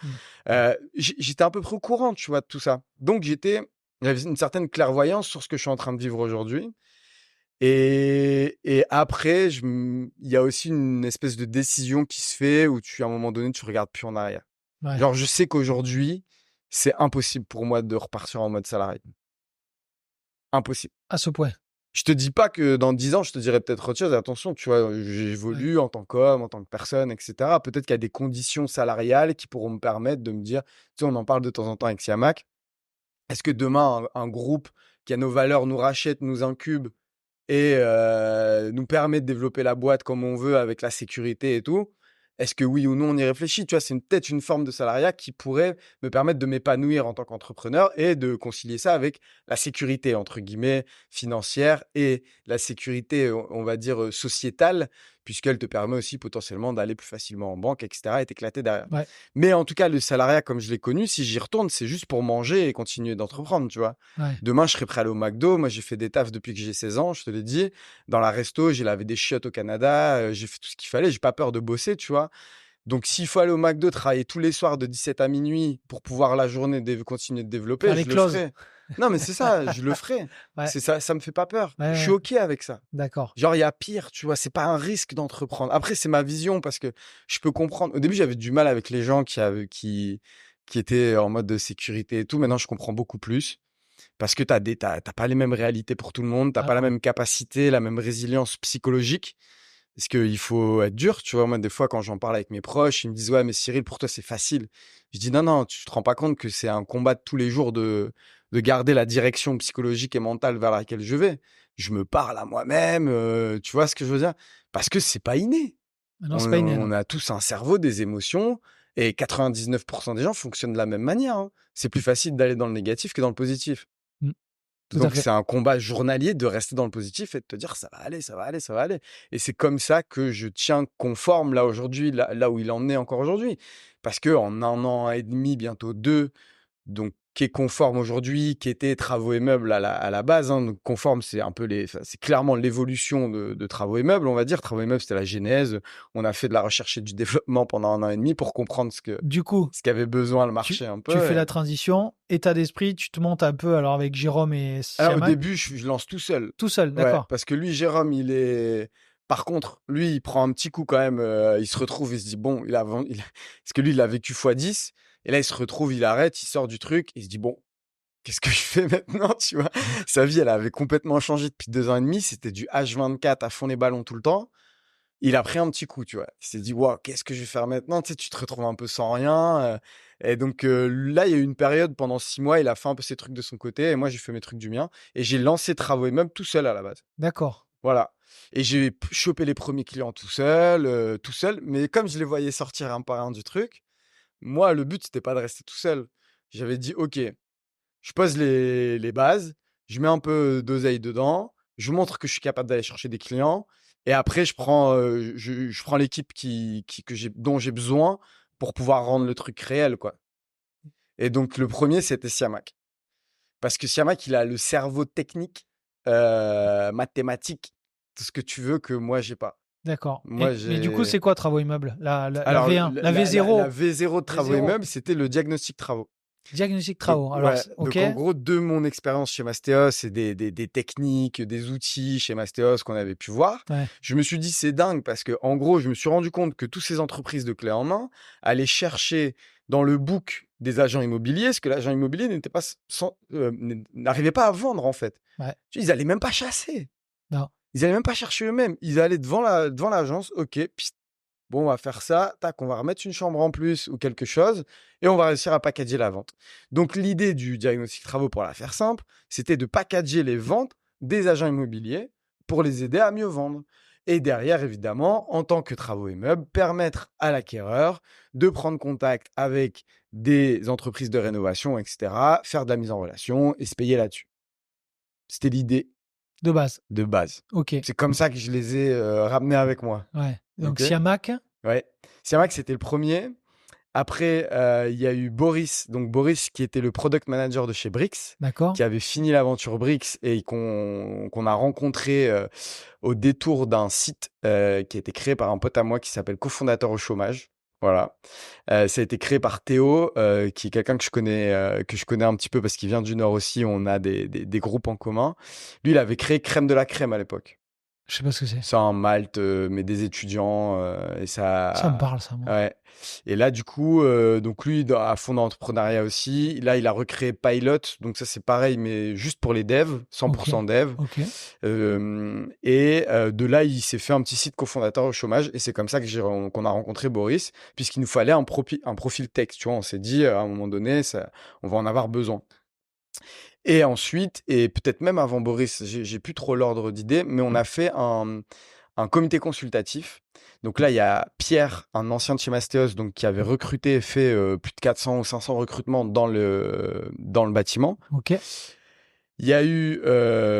Mmh. J'étais à peu près au courant, tu vois, de tout ça. Donc, j'avais une certaine clairvoyance sur ce que je suis en train de vivre aujourd'hui. Et après, il y a aussi une espèce de décision qui se fait où à un moment donné, tu regardes plus en arrière. Ouais. Genre, je sais qu'aujourd'hui, c'est impossible pour moi de repartir en mode salarié. Impossible. À ce point. Je te dis pas que dans 10 ans, je te dirais peut-être autre chose. Attention, tu vois, Ouais. j'évolue en tant qu'homme, en tant que personne, etc. Peut-être qu'il y a des conditions salariales qui pourront me permettre de me dire, tu sais, on en parle de temps en temps avec Siamak. Est-ce que demain, un groupe qui a nos valeurs nous rachète, nous incube et nous permet de développer la boîte comme on veut avec la sécurité et tout, est-ce que oui ou non on y réfléchit? Tu vois, c'est peut-être une forme de salariat qui pourrait me permettre de m'épanouir en tant qu'entrepreneur et de concilier ça avec la «sécurité» entre guillemets financière et la sécurité, on va dire, sociétale, puisqu'elle te permet aussi potentiellement d'aller plus facilement en banque et cetera et t'éclater derrière. Ouais. Mais en tout cas, le salariat comme je l'ai connu, si j'y retourne, c'est juste pour manger et continuer d'entreprendre, tu vois? Ouais. Demain, je serai prêt à aller au McDo. Moi, j'ai fait des tafs depuis que j'ai 16 ans, je te l'ai dit. Dans la resto, j'ai lavé des chiottes au Canada, j'ai fait tout ce qu'il fallait. J'ai pas peur de bosser, tu vois? Donc s'il faut aller au McDo, travailler tous les soirs de 17 à minuit pour pouvoir la journée continuer de Faire développer, les je le clauses. ferai. Non, mais c'est ça, je le ferai. Ouais. C'est ça, ça me fait pas peur. Ouais, Je suis ouais. OK avec ça. D'accord. Genre, il y a pire, tu vois? C'est pas un risque d'entreprendre. Après, c'est ma vision parce que je peux comprendre. Au début, j'avais du mal avec les gens qui étaient en mode de sécurité et tout. Maintenant, je comprends beaucoup plus. Parce que t'as pas les mêmes réalités pour tout le monde, t'as Ah pas la non. même capacité, la même résilience psychologique. Parce qu'il faut être dur, tu vois? Moi, des fois, quand j'en parle avec mes proches, ils me disent: «Ouais, mais Cyril, pour toi, c'est facile». Je dis: «Non, non, tu te rends pas compte que c'est un combat de tous les jours de garder la direction psychologique et mentale vers laquelle je vais». Je me parle à moi-même, tu vois ce que je veux dire? Parce que c'est pas inné. Non, On c'est pas inné, non. on a tous un cerveau, des émotions et 99 des gens fonctionnent de la même manière, hein. C'est plus facile d'aller dans le négatif que dans le positif. Mmh. Tout à Donc fait. c'est un combat journalier de rester dans le positif et de te dire: «Ça va aller, ça va aller, ça va aller» et c'est comme ça que je tiens conforme là aujourd'hui, là où il en est encore aujourd'hui. Parce qu'en 1 an et demi, bientôt 2, donc qui est conforme aujourd'hui, qui était travaux et meubles à la base, hein, donc conforme, c'est un peu c'est clairement l'évolution de travaux et meubles, on va dire. Travaux et meubles, c'était la genèse. On a fait de la recherche et du développement pendant 1 an et demi pour comprendre Du coup, ce qu'avait besoin le tu marché un tu peu fais et la transition, état d'esprit, tu te montes un peu alors avec Jérôme et alors au Siamak? début, je lance tout seul. Tout seul, Ouais, d'accord. parce que lui, Jérôme, par contre, lui, il prend un petit coup quand même, il se retrouve, il se dit: «Bon», parce que lui, il a vécu x10 et là, il se retrouve, il arrête, il sort du truc, il se dit: «Bon, qu'est-ce que je fais maintenant?» Tu vois? Sa vie, elle avait complètement changé depuis 2 ans et demi, c'était du H24 à fond les ballons tout le temps. il a pris un petit coup, tu vois. Il s'est dit: «Waouh, qu'est-ce que je vais faire maintenant?» Tu sais, tu te retrouves un peu sans rien, et donc là, il y a eu une période pendant 6 mois, il a fait un peu ses trucs de son côté et moi, j'ai fait mes trucs du mien et j'ai lancé Travaux Immeubles tout seul à la base. D'accord. Voilà, et j'ai chopé les premiers clients tout seul, mais comme je les voyais sortir un par un du truc, moi, le but, c'était pas de rester tout seul. J'avais dit: «OK, je pose les bases, je mets un peu d'oseille dedans, je montre que je suis capable d'aller chercher des clients et après je prends l'équipe dont j'ai besoin pour pouvoir rendre le truc réel, quoi». Et donc le premier c'était Siamak. Parce que Siamak, il a le cerveau technique, mathématique, tout ce que tu veux que moi j'ai pas. D'accord. Moi Mais du coup, j'ai c'est quoi travaux immeubles? La alors V1, la la V0, V0 de travaux V0, immeubles, c'était le diagnostic travaux. diagnostic Donc travaux. Alors, ouais, ok, donc en gros, de mon expérience chez Mastéos et des techniques, des outils chez Mastéos qu'on avait pu voir, ouais, je me suis dit: «C'est dingue» parce que en gros, je me suis rendu compte que toutes ces entreprises de clé en main allaient chercher dans le book des agents immobiliers ce que l'agent immobilier n'était pas n'arrivait pas à vendre, en fait. ouais, Tu sais, ils allaient même pas chasser. non, Ils allaient même pas chercher eux-mêmes. Ils allaient devant l'agence, OK, pist, bon, on va faire ça, tac, on va remettre une chambre en plus ou quelque chose et on va réussir à packager la vente. Donc, l'idée du diagnostic travaux, pour la faire simple, c'était de packager les ventes des agents immobiliers pour les aider à mieux vendre. Et derrière, évidemment, en tant que travaux immeubles, permettre à l'acquéreur de prendre contact avec des entreprises de rénovation, etc., faire de la mise en relation et se payer là-dessus. C'était l'idée de base. de base. Ok, C'est comme ça que je les ai ramenés avec moi. ouais. Donc, OK? Siamak, Ouais. C'est vrai que c'était le premier. Après, il y a eu Boris. Donc Boris qui était le product manager de chez Brix, d'accord, qui avait fini l'aventure Brix et qu'on a rencontré au détour d'un site qui a été créé par un pote à moi qui s'appelle Cofondateur au chômage. Voilà. Ça a été créé par Théo, qui est quelqu'un que je connais un petit peu parce qu'il vient du Nord aussi. On a des groupes en commun. Lui, il avait créé Crème de la Crème à l'époque. je sais pas ce que c'est. Ça en Malte, mais des étudiants, et Ça me ça parle, ça, moi. ouais, et là, du coup, donc lui, à fond dans l'entrepreneuriat aussi. Là, il a recréé Pilot, donc ça, c'est pareil, mais juste pour les devs, Ok, 100% dev. ok, De là, il s'est fait un petit site cofondateur au chômage et c'est comme ça qu'on a rencontré Boris, puisqu'il nous fallait un profil tech, tu vois? On s'est dit, à un moment donné, on va en avoir besoin. Et ensuite, et peut-être même avant Boris, j'ai plus trop l'ordre d'idée, mais on a fait un comité consultatif. Donc là, il y a Pierre, un ancien de chez Mastéos, donc qui avait recruté et fait plus de 400 ou 500 recrutements dans le bâtiment. ok, Il y a eu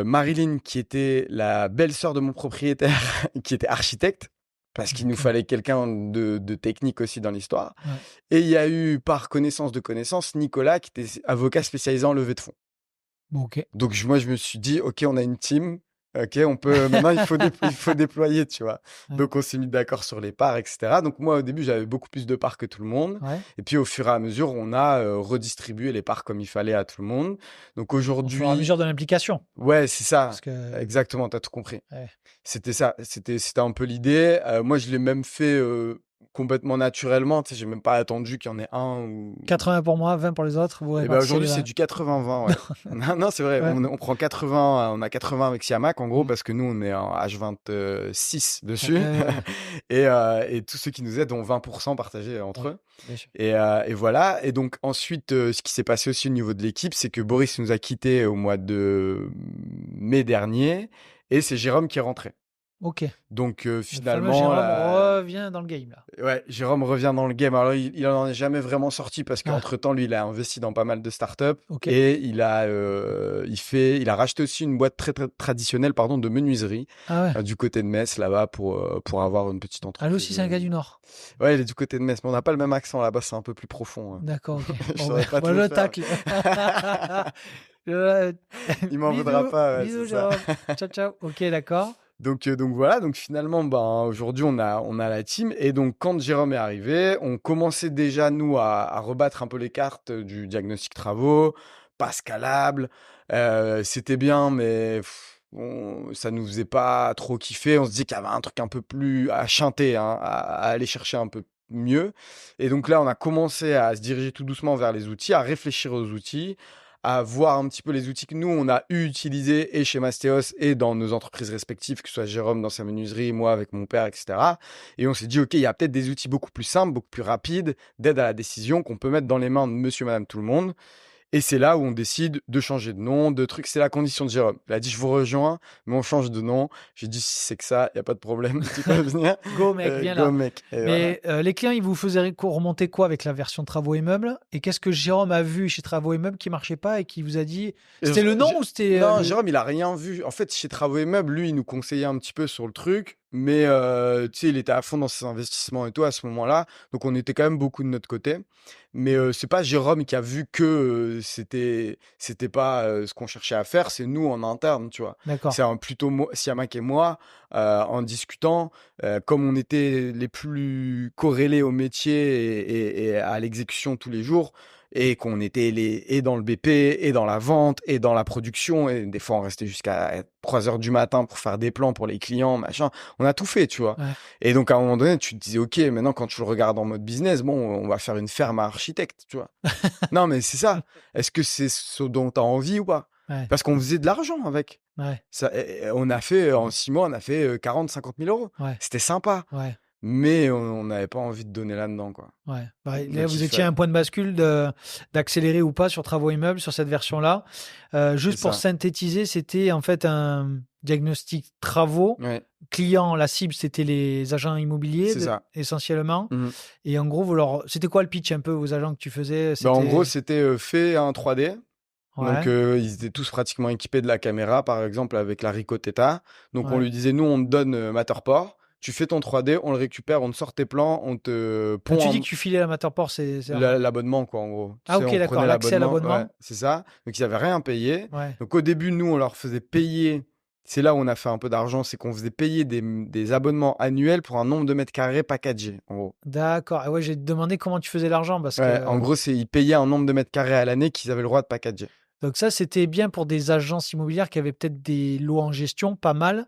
Marilyn, qui était la belle-sœur de mon propriétaire, qui était architecte, parce qu'il nous ok, fallait quelqu'un de technique aussi dans l'histoire. ouais. Et il y a eu, par connaissance de connaissance, Nicolas, qui était avocat spécialisé en levée de fonds. Bon, ok, Donc moi, je me suis dit: «OK, on a une team. OK, on peut maintenant il faut déployer», tu vois? ouais, Donc on s'est mis d'accord sur les parts et cetera. Donc moi, au début, j'avais beaucoup plus de parts que tout le monde ouais. et puis au fur et à mesure, on a, redistribué les parts comme il fallait à tout le monde. Donc Au fur et à aujourd'hui mesure de l'implication. ouais, c'est Parce ça, que, exactement, tu as tout compris. ouais. C'était ça, c'était un peu l'idée. Moi, je l'ai même fait, complètement naturellement, tu sais? J'ai même pas attendu qu'il y en ait un ou 80 pour moi, 20 pour les autres, vous et ben répartissez aujourd'hui, les c'est 20. du 80-20, ouais. Non, non, c'est vrai, Ouais. on prend 80, on a 80 avec Siamak, en gros, Mm. parce que nous, on est en H26 Ouais, dessus ouais, ouais, et tous ceux qui nous aident ont 20% partagés entre ouais, eux bien sûr. et voilà. Et donc ensuite, ce qui s'est passé aussi au niveau de l'équipe, c'est que Boris nous a quittés au mois de mai dernier et c'est Jérôme qui est rentré. Ok. Donc Le fameux finalement, Jérôme la revient dans le game, là. ouais, Jérôme revient dans le game. Alors, il en est jamais vraiment sorti parce Ah, qu'entre-temps, lui, il a investi dans pas mal de startups ok. et il a racheté aussi une boîte très, très traditionnelle, pardon, de menuiserie Ah ouais. du côté de Metz, là-bas, pour avoir une petite Ah, lui entreprise. aussi, c'est un gars du Nord. Ouais, il est du côté de Metz, mais on n'a pas le même accent là-bas, c'est un peu plus profond, hein. D'accord, ok. Je Bon, ben, saurais pas te voilà le le faire. tacle. Je- Il m'en voudra Bisous, pas, ouais, bisous, c'est ça. Jérôme. Ciao, ciao. Ok, d'accord. Donc voilà, donc finalement, ben, aujourd'hui, on a la team. Et donc, quand Jérôme est arrivé, on commençait déjà, nous, à rebattre un peu les cartes du diagnostic travaux, pas scalable. C'était bien, mais ça nous faisait pas trop kiffer. On se dit qu'il y avait un truc un peu plus à chanter, hein, à aller chercher un peu mieux. Et donc là, on a commencé à se diriger tout doucement vers les outils, à réfléchir aux outils, à voir un petit peu les outils que nous, on a utilisés et chez Mastéos et dans nos entreprises respectives, que ce soit Jérôme dans sa menuiserie, moi avec mon père, etc. Et on s'est dit, OK, il y a peut-être des outils beaucoup plus simples, beaucoup plus rapides, d'aide à la décision qu'on peut mettre dans les mains de monsieur, madame, tout le monde. Et c'est là où on décide de changer de nom, de trucs. C'est la condition de Jérôme. Il a dit, je vous rejoins, mais on change de nom. J'ai dit, si c'est que ça, il n'y a pas de problème. Tu peux venir. Go mec, viens Go, là. mec. Et Mais les clients, ils vous faisaient remonter quoi avec la version travaux et meubles? Et qu'est-ce que Jérôme a vu chez travaux et meubles qui marchait pas et qui vous a dit... C'était le nom ou c'était... Non, Jérôme, il a rien vu. En fait, chez Travaux et Meubles, lui, il nous conseillait un petit peu sur le truc. Mais tu sais, il était à fond dans ses investissements et tout à ce moment-là. Donc, on était quand même beaucoup de notre côté. Mais c'est pas Jérôme qui a vu que c'était pas ce qu'on cherchait à faire. C'est nous en interne, tu vois. D'accord. C'est plutôt Siamak et moi, en discutant, comme on était les plus corrélés au métier et à l'exécution tous les jours, et qu'on était et dans le BP, et dans la vente, et dans la production, et des fois on restait jusqu'à 3 heures du matin pour faire des plans pour les clients, machin. On a tout fait, tu vois. Ouais. Et donc à un moment donné, tu te disais, OK, maintenant quand tu le regardes en mode business, bon, on va faire une ferme à architecte, tu vois. Non, mais c'est ça. Est-ce que c'est ce dont tu as envie ou pas? Ouais. Parce qu'on faisait de l'argent avec. Ouais. Ça, on a fait, en 6 mois, on a fait 40-50 000 euros. Ouais. C'était sympa. Ouais. Mais on n'avait pas envie de donner là-dedans, quoi. Ouais. Bah, là, Donc, vous il étiez à un point de bascule d'accélérer ou pas sur travaux immeubles sur cette version-là. Juste C'est pour ça. synthétiser, c'était en fait un diagnostic travaux. Ouais, Client, la cible, c'était les agents immobiliers c'est ça. essentiellement. Mhm. Et en gros, c'était quoi le pitch un peu aux agents que tu faisais? Bah, en C'était- gros, c'était fait en 3D. Ouais. Donc, ils étaient tous pratiquement équipés de la caméra, par exemple, avec la Ricoh Theta. Donc, on Ouais. lui disait, nous, on te donne Matterport. Tu fais ton 3D, on le récupère, on te sort tes plans, on te Quand pond tu dis que tu filais l'Amateurport, c'est... l'abonnement, quoi, en gros. Tu Ah sais, ok, on d'accord, prenait l'accès à l'abonnement. ouais, c'est ça. Donc, ils n'avaient rien payé. Ouais. Donc, au début, nous, on leur faisait payer. C'est là où on a fait un peu d'argent, c'est qu'on faisait payer des abonnements annuels pour un nombre de mètres carrés packagé, en gros. D'accord. Ah ouais, j'ai demandé comment tu faisais l'argent parce Ouais, que... en gros, ils payaient un nombre de mètres carrés à l'année qu'ils avaient le droit de packager. Donc ça, c'était bien pour des agences immobilières qui avaient peut-être des lots en gestion, pas mal,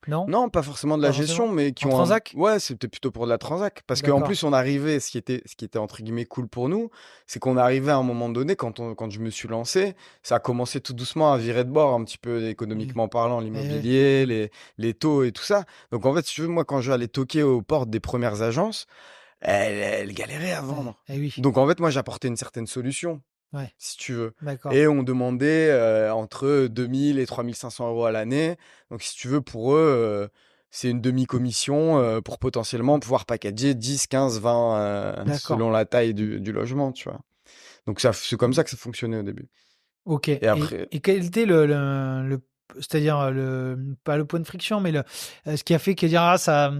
non? Non, pas forcément de la Pas gestion, forcément. mais qui En ont transac? Ouais, c'était plutôt pour de la transac. Parce qu'en D'accord. plus, on arrivait, ce qui était entre guillemets cool pour nous, c'est qu'on arrivait à un moment donné, quand je me suis lancé, ça a commencé tout doucement à virer de bord, un petit peu économiquement parlant, l'immobilier, les taux et tout ça. Donc en fait, si tu veux, moi, quand je vais aller toquer aux portes des premières agences, elles galéraient à vendre. Eh oui. Donc en fait, moi, j'apportais une certaine solution, Ouais. si tu veux. D'accord. Et on demandait entre 2000 et 3500 euros à l'année. Donc, si tu veux, pour eux, c'est une demi-commission pour potentiellement pouvoir packager 10, 15, 20 D'accord. selon la taille du logement, tu vois. Donc, c'est comme ça que ça fonctionnait au début. Ok. Et après, Et quel était c'est-à-dire pas le point de friction, mais ce qui a fait que dire ah ça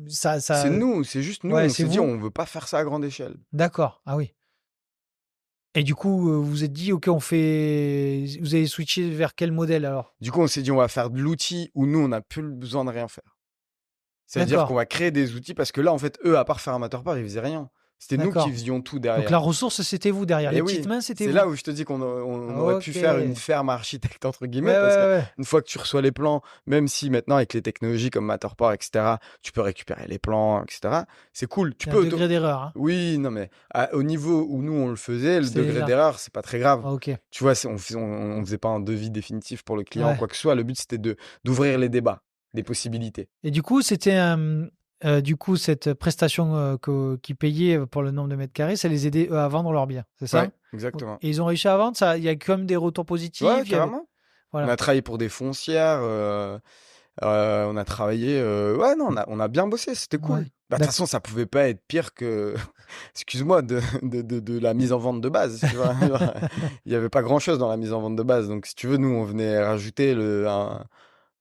c'est nous, c'est juste nous. Ouais, On c'est s'est dit, vous. on veut pas faire ça à grande échelle. D'accord. Ah oui. Et du coup, vous vous êtes dit, ok, vous avez switché vers quel modèle alors? Du coup, on s'est dit, on va faire de l'outil où nous, on n'a plus besoin de rien faire. C'est-à-dire D'accord. qu'on va créer des outils parce que là, en fait, eux, à part faire un Matterport, ils faisaient rien. C'était nous D'accord. qui faisions tout derrière. Donc la ressource, c'était vous derrière. Et Les oui, petites mains, c'était c'est vous. là où je te dis qu'on aurait pu faire une Ok. ferme architecte, entre guillemets, Ouais, parce ouais, ouais. qu'une fois que tu reçois les plans, même si maintenant avec les technologies comme Matterport, etc., tu peux récupérer les plans, etc., c'est cool. Tu Il y a peux un degré d'erreur. Hein. Oui, non, mais au niveau où nous on le faisait, le C'était degré là. d'erreur, c'est pas très grave. Ah, ok. Tu vois, on faisait pas un devis définitif pour le client, Ouais. quoi que ce soit. Le but, c'était d'ouvrir les débats, les possibilités. Et du coup, c'était cette prestation qui payait pour le nombre de mètres carrés, ça les aidait eux, à vendre leurs biens, c'est ça? Ouais, exactement. Et ils ont réussi à vendre ça. Il y a quand même des retours positifs. Ouais, il y avait- carrément. On Voilà. a travaillé pour des foncières. On a travaillé. Ouais, non, on a bien bossé. C'était cool. Ouais. Bah, de toute façon, ça pouvait pas être pire que, excuse-moi, de la mise en vente de base. Tu vois. Genre, il y avait pas grand-chose dans la mise en vente de base. Donc, si tu veux, nous, on venait rajouter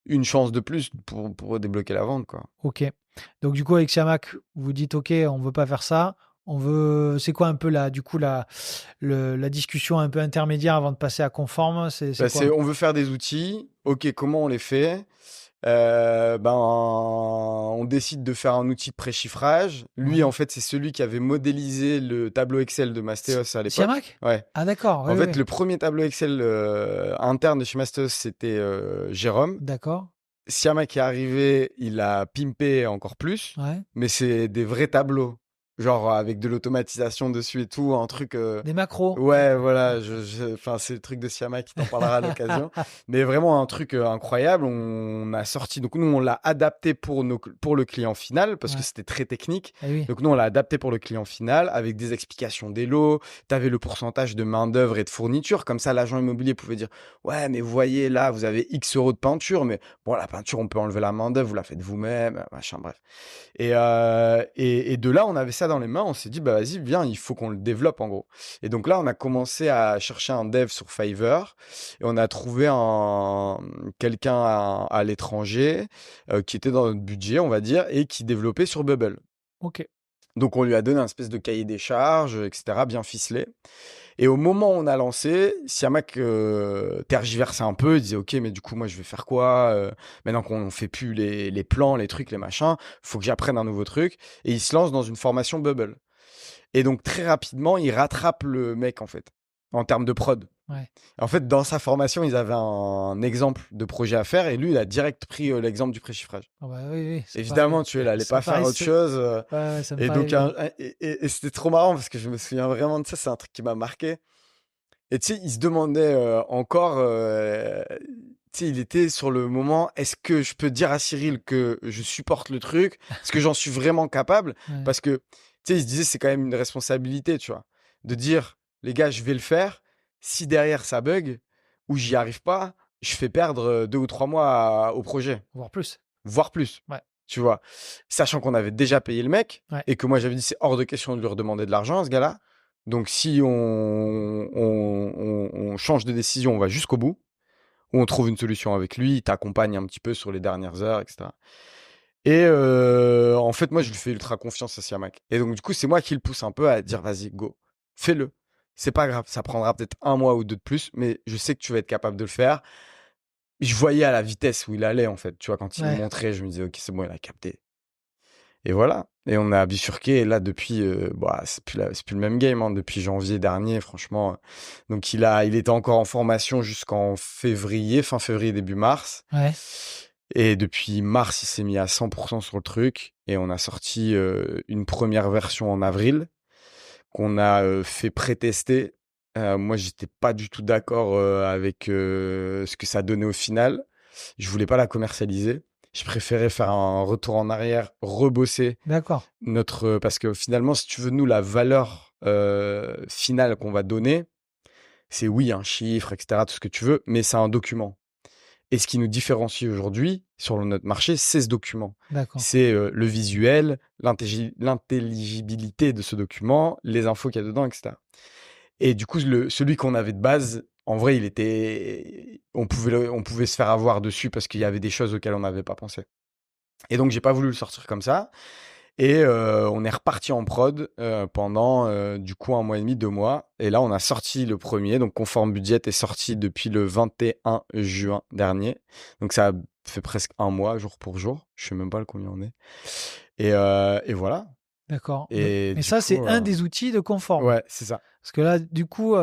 une chance de plus pour débloquer la vente, quoi. Ok. Donc du coup, avec Siamak, vous dites ok, on veut pas faire ça. On veut. C'est quoi un peu la discussion un peu intermédiaire avant de passer à conforme? C'est Bah, quoi? on veut faire des outils. Ok, comment on les fait? On décide de faire un outil de préchiffrage. Lui, Ouais. en fait, c'est celui qui avait modélisé le tableau Excel de Mastéos à l'époque. Siamak? Ouais. Ah d'accord. En fait, le premier tableau Excel interne de chez Mastéos, c'était Jérôme. D'accord. Siamak est arrivé, il a pimpé encore plus, Ouais. mais c'est des vrais tableaux. genre avec de l'automatisation dessus et tout, un truc. Des macros. Ouais, voilà, enfin, c'est le truc de Siama qui t'en parlera à l'occasion. Mais vraiment un truc incroyable. On a sorti, donc nous, on l'a adapté pour le client final parce que Ouais. c'était très technique. Eh oui. Donc nous, on l'a adapté pour le client final avec des explications des lots. Tu avais le pourcentage de main-d'œuvre et de fourniture. Comme ça, l'agent immobilier pouvait dire, ouais, mais vous voyez, là, vous avez X euros de peinture, mais bon, la peinture, on peut enlever la main-d'œuvre, vous la faites vous-même, machin, bref. Et de là, on avait ça dans les mains. On s'est dit, bah vas-y, viens, il faut qu'on le développe en gros. Et donc là, on a commencé à chercher un dev sur Fiverr et on a trouvé quelqu'un à l'étranger qui était dans notre budget, on va dire, et qui développait sur Bubble. Ok. Donc on lui a donné un espèce de cahier des charges, etc., bien ficelé. Et au moment où on a lancé, Siamak tergiversait un peu, il disait ok, mais du coup moi je vais faire quoi maintenant qu'on fait plus les plans, les trucs, les machins, faut que j'apprenne un nouveau truc. Et il se lance dans une formation Bubble. Et donc très rapidement, il rattrape le mec en fait, en termes de prod. Ouais. En fait, dans sa formation, ils avaient un exemple de projet à faire et lui, il a direct pris l'exemple du préchiffrage. Ah bah oui, ça Évidemment, paraît- tu vois, il allait ça pas faire paraît- autre chose. Ouais, ça me Et paraît donc, évident. et c'était trop marrant parce que je me souviens vraiment de ça. C'est un truc qui m'a marqué. Et tu sais, il se demandait encore, tu sais, il était sur le moment, est-ce que je peux dire à Cyril que je supporte le truc? Est-ce que j'en suis vraiment capable? Ouais. Parce que, tu sais, il se disait, c'est quand même une responsabilité, tu vois, de dire, les gars, je vais le faire. Si derrière ça bug ou j'y arrive pas, je fais perdre 2 ou 3 mois au projet, Voire plus. voire plus, Ouais. tu vois. Sachant qu'on avait déjà payé le mec Ouais. et que moi, j'avais dit, c'est hors de question de lui redemander de l'argent à ce gars-là. Donc, si on change de décision, on va jusqu'au bout, ou on trouve une solution avec lui, il t'accompagne un petit peu sur les dernières heures, etc. Et en fait, moi, je lui fais ultra confiance à Siamak. Et donc, du coup, c'est moi qui le pousse un peu à dire, vas-y, go, fais-le. C'est pas grave, ça prendra peut-être 1 mois ou 2 de plus, mais je sais que tu vas être capable de le faire. Je voyais à la vitesse où il allait, en fait. Tu vois, quand il me Ouais. montrait, je me disais, ok, c'est bon, il a capté. Et voilà. Et on a bifurqué. Et là, depuis, c'est plus le même game, hein, depuis janvier dernier, franchement. Donc, il était encore en formation jusqu'en février, fin février, début mars. Ouais. Et depuis mars, il s'est mis à 100% sur le truc. Et on a sorti une première version en avril qu'on a fait pré-tester. Moi, j'étais pas du tout d'accord avec ce que ça donnait au final. Je voulais pas la commercialiser. Je préférais faire un retour en arrière, rebosser D'accord. parce que finalement, si tu veux, nous, la valeur finale qu'on va donner, c'est oui, un chiffre, etc., tout ce que tu veux, mais c'est un document. Et ce qui nous différencie aujourd'hui sur notre marché, c'est ce document. D'accord. C'est le visuel, l'intelligibilité de ce document, les infos qu'il y a dedans, etc. Et du coup, celui qu'on avait de base, en vrai, on pouvait se faire avoir dessus parce qu'il y avait des choses auxquelles on n'avait pas pensé. Et donc, j'ai pas voulu le sortir comme ça. Et on est reparti en prod pendant du coup 1 mois et demi, 2 mois. Et là, on a sorti le premier. Donc, Conforme Budget est sorti depuis le 21 juin dernier. Donc, ça fait presque 1 mois, jour pour jour. Je sais même pas combien on est. Et voilà. D'accord. Et Mais du ça, coup, c'est un des outils de Conforme. ouais, c'est ça. Parce que là, du coup,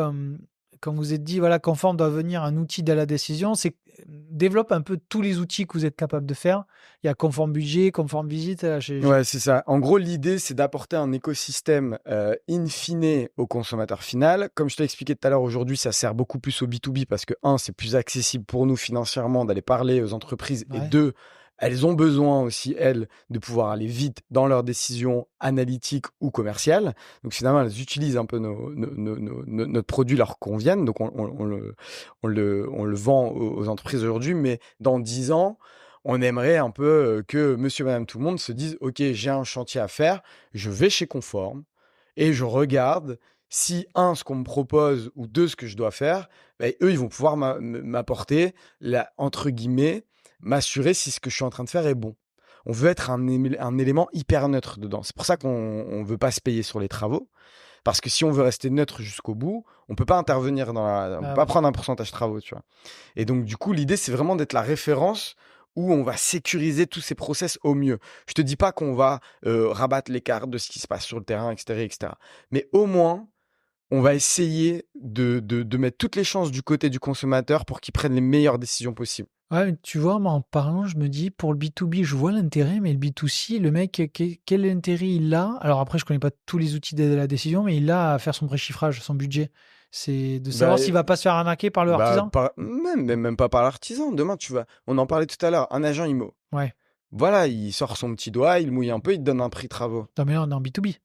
quand vous êtes dit, voilà, Conforme doit venir un outil de la décision, c'est développe un peu tous les outils que vous êtes capable de faire. Il y a Conforme Budget, Conforme Visite. Ouais, c'est ça. En gros, l'idée, c'est d'apporter un écosystème in fine au consommateur final. Comme je t'ai expliqué tout à l'heure, aujourd'hui, ça sert beaucoup plus au B2B parce que, un, c'est plus accessible pour nous financièrement d'aller parler aux entreprises et Ouais. deux, elles ont besoin aussi, elles, de pouvoir aller vite dans leurs décisions analytiques ou commerciales. Donc, finalement, elles utilisent un peu notre produit leur convienne. Donc, on le vend aux entreprises aujourd'hui, mais dans 10 ans, on aimerait un peu que monsieur, madame, tout le monde se dise, OK, j'ai un chantier à faire, je vais chez Conforme et je regarde si, un, ce qu'on me propose ou deux, ce que je dois faire, ben, eux, ils vont pouvoir m'apporter, entre guillemets, m'assurer si ce que je suis en train de faire est bon. On veut être un élément hyper neutre dedans. C'est pour ça qu'on ne veut pas se payer sur les travaux. Parce que si on veut rester neutre jusqu'au bout, on peut pas intervenir on peut pas prendre un pourcentage travaux, tu vois. Et donc, du coup, l'idée, c'est vraiment d'être la référence où on va sécuriser tous ces process au mieux. Je te dis pas qu'on va rabattre les cartes de ce qui se passe sur le terrain, etc., etc. Mais au moins, on va essayer de mettre toutes les chances du côté du consommateur pour qu'il prenne les meilleures décisions possibles. Ouais, mais tu vois, moi, en parlant, je me dis, pour le B2B, je vois l'intérêt, mais le B2C, le mec, quel intérêt il a? Alors après, je connais pas tous les outils d'aide à la décision, mais il a à faire son préchiffrage, son budget. C'est de savoir Bah, s'il va pas se faire arnaquer par le artisan. même pas par l'artisan. Demain, on en parlait tout à l'heure, un agent IMO. Ouais. Voilà, il sort son petit doigt, il mouille un peu, il te donne un prix travaux. Non, mais là, on est en B2B.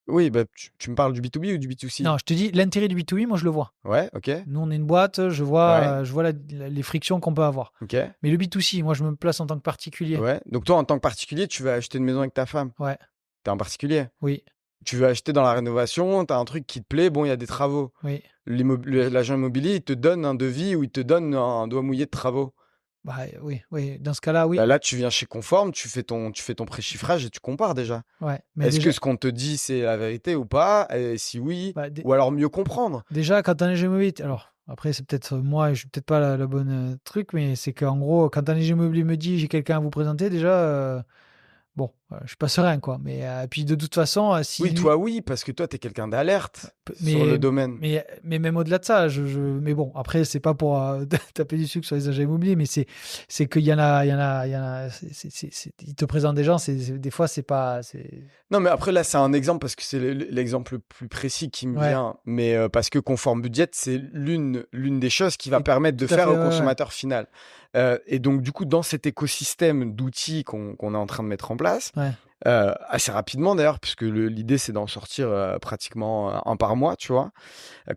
Oui, bah, tu me parles du B2B ou du B2C? Non, je te dis, l'intérêt du B2B, moi, je le vois. Ouais, ok. Nous, on est une boîte, je Ouais, vois les frictions qu'on peut avoir. ok. Mais le B2C, moi, je me place en tant que particulier. Ouais. Donc toi, en tant que particulier, tu vas acheter une maison avec ta femme. Ouais, T'es un particulier. oui, Tu veux acheter dans la rénovation, t'as un truc qui te plaît, bon, il y a des travaux. oui. L'agent immobilier, il te donne un devis ou il te donne un doigt mouillé de travaux. Bah, oui, oui. Dans ce cas-là, oui. Bah là, tu viens chez Conforme, tu fais ton préchiffrage et tu compares déjà. Ouais. Mais Est-ce que déjà, ce qu'on te dit, c'est la vérité ou pas? Et si oui, bah, ou alors mieux comprendre. déjà, quand un immobilier, alors après, c'est peut-être moi, je suis peut-être pas la bonne truc, mais c'est qu'en gros, quand un immobilier me dit j'ai quelqu'un à vous présenter, déjà, bon, je suis pas serein, quoi. Mais puis de toute façon, si Oui, lui, toi, oui, parce que toi, t'es quelqu'un d'alerte sur le mais, domaine. mais même au-delà de ça, mais bon, après, c'est pas pour taper du sucre sur les agents immobiliers, mais c'est qu'il y en a, ils te présentent des gens, des fois, c'est pas, Non, mais après, là, c'est un exemple parce que c'est l'exemple le plus précis qui me ouais, vient. Mais parce que Conforme Budget, c'est l'une des choses qui va et permettre de tout à faire fait, au ouais, ouais, consommateur final. Et donc, du coup, dans cet écosystème d'outils qu'on est en train de mettre en place, ouais. assez rapidement d'ailleurs, puisque l'idée, c'est d'en sortir pratiquement un par mois, tu vois.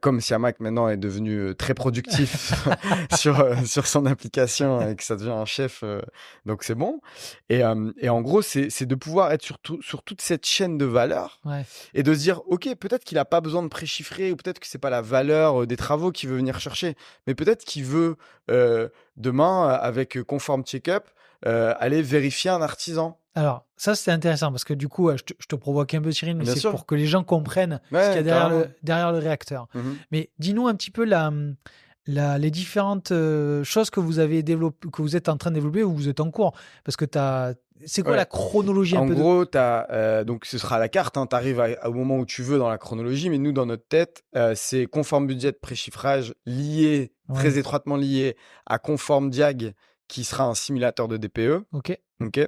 Comme Siamak maintenant est devenu très productif sur son application et que ça devient un chef, donc c'est bon. Et en gros, c'est de pouvoir être sur toute cette chaîne de valeur Ouais. et de se dire, OK, peut-être qu'il a pas besoin de préchiffrer ou peut-être que c'est pas la valeur des travaux qu'il veut venir chercher, mais peut-être qu'il veut demain, avec Conforme Checkup, aller vérifier un artisan. Alors, ça, c'était intéressant parce que du coup, je te provoque un peu, Cyril, mais Bien c'est sûr. pour que les gens comprennent ce qu'il y a Ouais, carrément. derrière le réacteur. Mmh. Mais dis-nous un petit peu les différentes choses que vous avez développées, que vous êtes en train de développer ou vous êtes en cours. Parce que c'est quoi Ouais. la chronologie un En peu gros, donc ce sera la carte, hein, tu arrives au moment où tu veux dans la chronologie, mais nous, dans notre tête, c'est Conforme Budget préchiffrage lié, Ouais, très étroitement lié à Conforme Diag, qui sera un simulateur de DPE, ok. ok,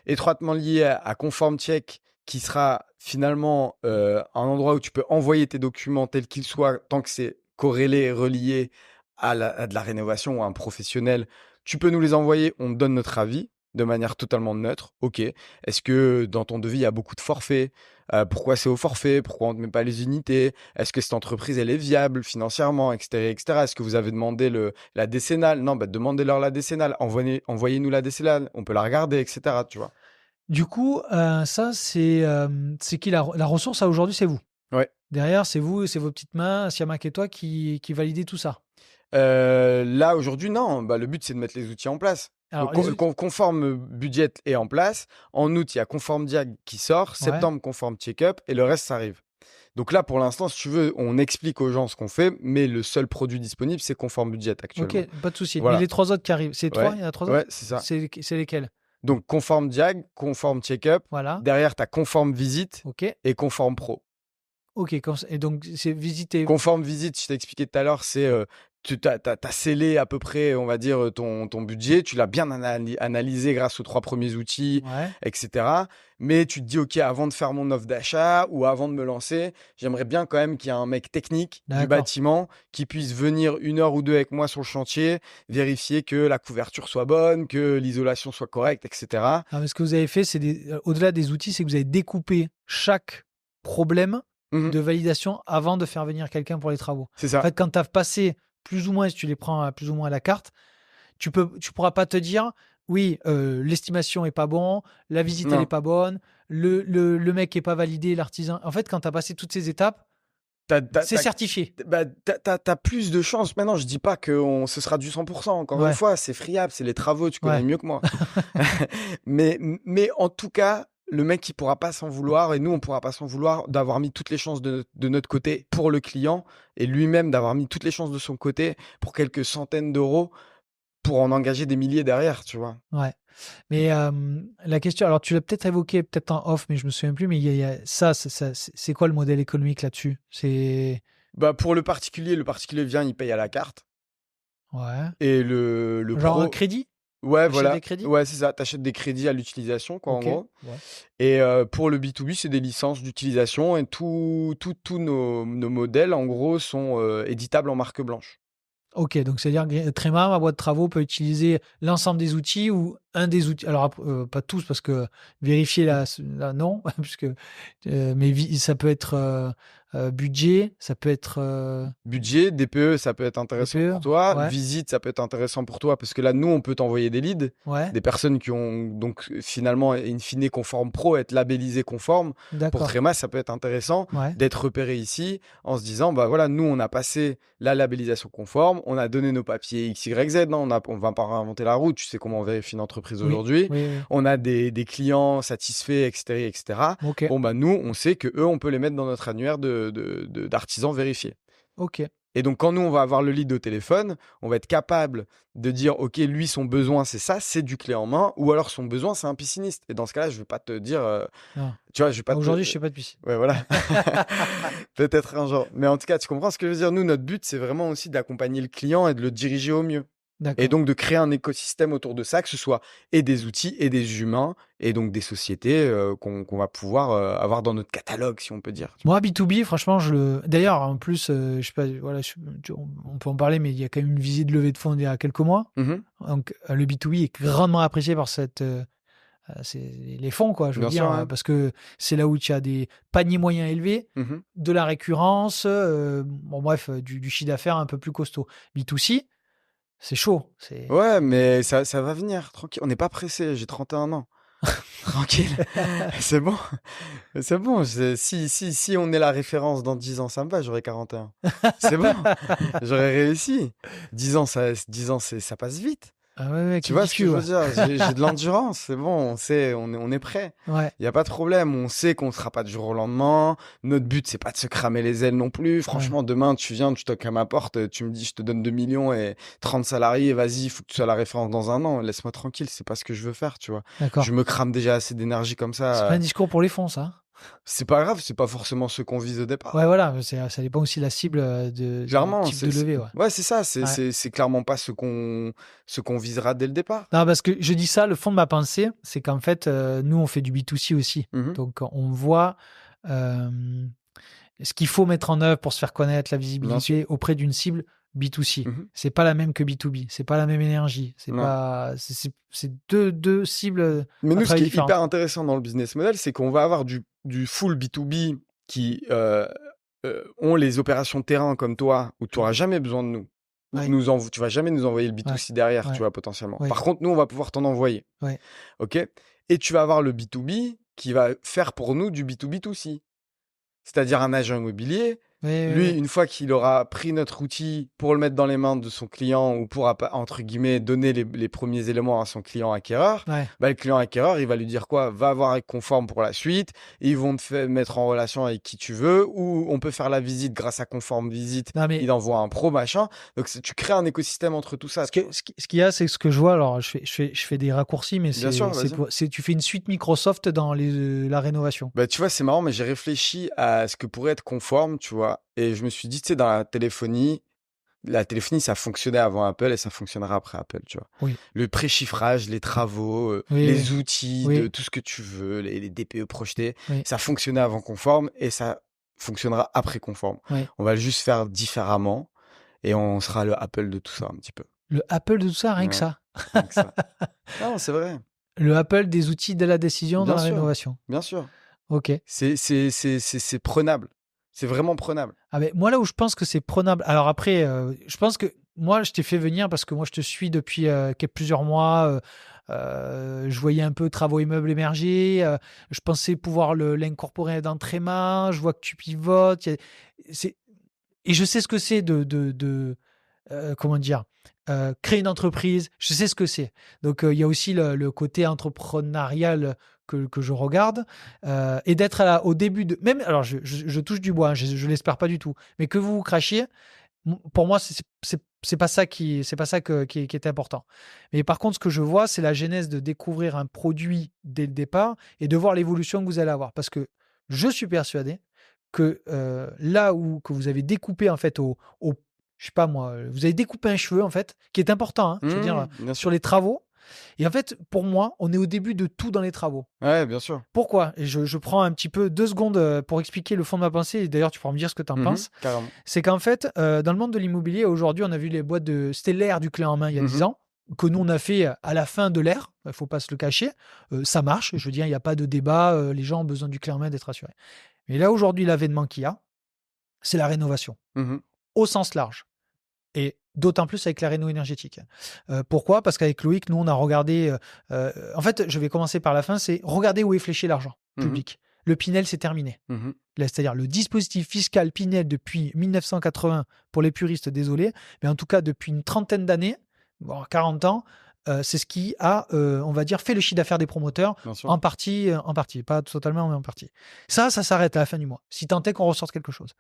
étroitement lié à Conforme Check, qui sera finalement un endroit où tu peux envoyer tes documents tels qu'ils soient, tant que c'est corrélé, relié à de la rénovation ou à un professionnel. Tu peux nous les envoyer, on te donne notre avis de manière totalement neutre. Ok. Est-ce que dans ton devis, il y a beaucoup de forfaits? Pourquoi c'est au forfait? Pourquoi on ne met pas les unités? Est-ce que cette entreprise, elle est viable financièrement, etc., etc. Est-ce que vous avez demandé la décennale? Non, bah, demandez-leur la décennale. Envoyez-nous la décennale. On peut la regarder, etc. Tu vois? Du coup, ça, c'est qui la ressource à aujourd'hui, c'est vous. Ouais. Derrière, c'est vous, c'est vos petites mains, Siamak et toi, qui validez tout ça. Là, aujourd'hui, non. Bah, le but, c'est de mettre les outils en place. Alors, Donc, les outils. Conforme Budget est en place. En août, il y a Conforme Diag qui sort. Ouais. Septembre, Conforme Checkup. Et le reste, ça arrive. Donc là, pour l'instant, si tu veux, on explique aux gens ce qu'on fait, mais le seul produit disponible, c'est Conforme Budget actuellement. Ok, pas de souci. Mais Voilà. les trois autres qui arrivent, c'est trois? Ouais, Il y en a trois ouais, autres? c'est ça. C'est lesquels? Donc, Conforme Diag, Conforme Checkup. Voilà. Derrière, tu as Conforme Visite Ok. et Conforme Pro. Ok. Et donc, c'est visiter. Conforme Visite, je t'ai expliqué tout à l'heure, c'est tu as scellé à peu près, on va dire, ton budget. Tu l'as bien analysé grâce aux 3 premiers outils, Ouais. etc. Mais tu te dis, OK, avant de faire mon offre d'achat ou avant de me lancer, j'aimerais bien quand même qu'il y ait un mec technique du D'accord. bâtiment qui puisse venir 1 heure ou 2 avec moi sur le chantier, vérifier que la couverture soit bonne, que l'isolation soit correcte, etc. Ah, mais ce que vous avez fait, c'est au-delà des outils, c'est que vous avez découpé chaque problème Mhm. de validation avant de faire venir quelqu'un pour les travaux. C'est En ça. fait, quand tu as passé plus ou moins, si tu les prends plus ou moins à la carte, tu pourras pas te dire, oui, l'estimation est pas bon, la visite elle Non. est pas bonne, le mec est pas validé, l'artisan. En fait, quand tu as passé toutes ces étapes, c'est certifié. Bah, t'as plus de chances. Maintenant, je dis pas que ce sera du 100%. Encore Ouais. une fois, c'est friable, c'est les travaux, tu connais Ouais. mieux que moi. Mais en tout cas, le mec, il pourra pas s'en vouloir et nous, on pourra pas s'en vouloir d'avoir mis toutes les chances de notre côté pour le client et lui-même d'avoir mis toutes les chances de son côté pour quelques centaines d'euros pour en engager des milliers derrière, tu vois. Ouais. Mais la question, alors tu l'as peut-être évoqué, peut-être en off, mais je me souviens plus, mais il y a c'est quoi le modèle économique là-dessus? C'est. Bah, pour le particulier vient, il paye à la carte. Ouais. Et le Genre un pro crédit? ouais, Achètes des voilà. crédits? Ouais, c'est ça. Tu achètes des crédits à l'utilisation, quoi, en OK. gros. Ouais. Et pour le B2B, c'est des licences d'utilisation et tous nos modèles, en gros, sont, éditables en marque blanche. OK, donc c'est-à-dire que Tréma, ma boîte de travaux, peut utiliser l'ensemble des outils ou un des outils. Alors, pas tous, parce que vérifier là non, puisque, mais ça peut être budget, ça peut être Budget, DPE, ça peut être intéressant DPE. pour toi. Ouais, Visite, ça peut être intéressant pour toi parce que là, nous, on peut t'envoyer des leads, ouais, des personnes qui ont donc finalement, in fine, conforme pro, être labellisées conforme. Pour d'accord. Tréma, ça peut être intéressant Ouais, d'être repéré ici en se disant, bah voilà, nous, on a passé la labellisation conforme, on a donné nos papiers X, Y, Z, non, on va pas inventer la roue, tu sais comment on vérifie une entreprise oui, aujourd'hui. oui, oui. On a des clients satisfaits, etc., etc. OK, Bon, bah nous, on sait que eux, on peut les mettre dans notre annuaire d'artisans vérifiés. OK, Et donc, quand nous, on va avoir le lead au téléphone, on va être capable de dire, OK, lui, son besoin, c'est ça, c'est du clé en main, ou alors son besoin, c'est un pisciniste. Et dans ce cas-là, je vais pas te dire, non. tu vois, je vais pas te... Aujourd'hui, je sais pas de piscine. Ouais, voilà. Peut-être un jour. Mais en tout cas, tu comprends ce que je veux dire. Nous, notre but, c'est vraiment aussi d'accompagner le client et de le diriger au mieux. Et D'accord. donc, de créer un écosystème autour de ça, que ce soit et des outils et des humains, et donc des sociétés qu'on va pouvoir avoir dans notre catalogue, si on peut dire. Moi, B2B, franchement, d'ailleurs, en plus, je sais pas, voilà, on peut en parler, mais il y a quand même une visite de levée de fonds il y a quelques mois. Mhm. Donc, le B2B est grandement apprécié par les fonds, quoi, je veux Bien sûr, dire, ouais. parce que c'est là où tu as des paniers moyens élevés, Mhm. de la récurrence, bon, bref, du chiffre d'affaires un peu plus costaud. B2C, c'est chaud. Ouais, mais ça va venir, tranquille. On n'est pas pressé, j'ai 31 ans. Tranquille, c'est bon. C'est bon. Si on est la référence dans 10 ans, ça me va, j'aurai 41. C'est bon, j'aurais réussi. 10 ans, ça passe vite. Ah ouais, ouais, Tu qui vois dit ce que tu, je veux ouais. dire? J'ai de l'endurance, c'est bon, on sait, on est prêt. Ouais, Il y a pas de problème, on sait qu'on ne sera pas du jour au lendemain. Notre but, c'est pas de se cramer les ailes non plus. ouais, Franchement, demain, tu viens, tu toques à ma porte, tu me dis, je te donne 2 millions et 30 salariés, vas-y, il faut que tu sois la référence dans un an. Laisse-moi tranquille, c'est pas ce que je veux faire, tu vois. Je d'accord. me crame déjà assez d'énergie comme C'est pas ça. un discours pour les fonds, ça. C'est pas grave, c'est pas forcément ce qu'on vise au Ouais, départ. voilà, ça dépend aussi de la cible du Clairement, type de levée, ouais. ouais, c'est ça, Ouais. c'est clairement pas ce qu'on visera dès le départ. Non, parce que je dis ça, le fond de ma pensée, c'est qu'en fait, nous, on fait du B2C aussi. Mhm, Donc, on voit euh, ce qu'il faut mettre en œuvre pour se faire connaître, la bien sûr. visibilité auprès d'une cible B2C. Mhm, C'est pas la même que B2B. C'est pas la même énergie. non. C'est deux cibles Mais à nous, ce travail qui est hyper différentes. intéressant dans le business model, c'est qu'on va avoir du full B2B qui ont les opérations terrain comme toi, où tu n'auras jamais besoin de nous. Ouais, Tu vas jamais nous envoyer le ouais, B2C derrière, tu ouais, vois, potentiellement. ouais, Par contre, nous, on va pouvoir t'en envoyer. ouais. OK? Et tu vas avoir le B2B qui va faire pour nous du B2B2C. C'est-à-dire un agent immobilier. Oui, oui, Lui, oui. une fois qu'il aura pris notre outil pour le mettre dans les mains de son client ou pour, entre guillemets, donner les premiers éléments à son client acquéreur, Ouais. bah, le client acquéreur, il va lui dire quoi? Va voir avec Conforme pour la suite. Ils vont mettre en relation avec qui tu veux, ou on peut faire la visite grâce à Conforme Visite. Non, mais Il envoie un pro, machin. Donc, tu crées un écosystème entre tout ça. ce qu'il y a, c'est ce que je vois. Alors, je fais des raccourcis, mais Bien sûr, vas-y. tu fais une suite Microsoft dans la rénovation. Bah, tu vois, c'est marrant, mais j'ai réfléchi à ce que pourrait être Conforme, tu vois. Et je me suis dit, tu sais, dans la téléphonie, ça fonctionnait avant Apple et ça fonctionnera après Apple, tu vois. Oui, Le préchiffrage, les travaux, oui, les outils de oui, tout ce que tu veux, les DPE projetés, oui, ça fonctionnait avant Conforme et ça fonctionnera après Conforme. oui. On va le juste faire différemment et on sera le Apple de tout ça un petit peu. Le Apple de tout ça, rien que Ouais, ça. rien que ça. Non, c'est vrai. Le Apple des outils de la décision dans Bien la sûr, rénovation. bien sûr. Ok. C'est prenable. C'est vraiment prenable. Ah ben, moi, là où je pense que c'est prenable. Alors après, je pense que moi, je t'ai fait venir parce que moi, je te suis depuis plusieurs mois. Je voyais un peu travaux immeubles émerger. Je pensais pouvoir l'incorporer dans Tréma. Je vois que tu pivotes. C'est- Et je sais ce que c'est comment dire, créer une entreprise. Je sais ce que c'est. Donc, il y a aussi le côté entrepreneurial que je regarde et d'être au début de. Même, alors, je touche du bois, hein, je l'espère pas du tout, mais que vous crachiez, pour moi, c'est pas ça qui est important. Mais par contre, ce que je vois, c'est la genèse de découvrir un produit dès le départ et de voir l'évolution que vous allez avoir. Parce que je suis persuadé que là où que vous avez découpé en fait au je sais pas moi, vous avez découpé un cheveu en fait, qui est important, hein, je veux dire, Bien sur sûr. les travaux. Et en fait, pour moi, on est au début de tout dans les travaux. Ouais, bien sûr. Pourquoi? Et je prends un petit peu 2 secondes, pour expliquer le fond de ma pensée et d'ailleurs tu pourras me dire ce que tu en penses. Carrément. C'est qu'en fait, dans le monde de l'immobilier, aujourd'hui, on a vu les boîtes c'était l'ère du clé en main il y a 10 ans, que nous on a fait à la fin de l'ère, il faut pas se le cacher. Ça marche, je veux dire, il y a pas de débat, les gens ont besoin du clé en main, d'être assurés. Mais là, aujourd'hui, l'avènement qu'il y a, c'est la rénovation, Mmh. au sens large et d'autant plus avec la réno énergétique. Pourquoi? Parce qu'avec Loïc, nous, on a regardé, en fait, je vais commencer par la fin, c'est regarder où est fléché l'argent Mmh. public. Le Pinel, c'est terminé. Mmh. Là, c'est-à-dire le dispositif fiscal Pinel depuis 1980, pour les puristes, désolé, mais en tout cas depuis une trentaine d'années, voire 40 ans, c'est ce qui a, on va dire, fait le chiffre d'affaires des promoteurs, Bien sûr. en partie, pas totalement, mais en partie. Ça s'arrête à la fin du mois, si tant est qu'on ressorte quelque chose.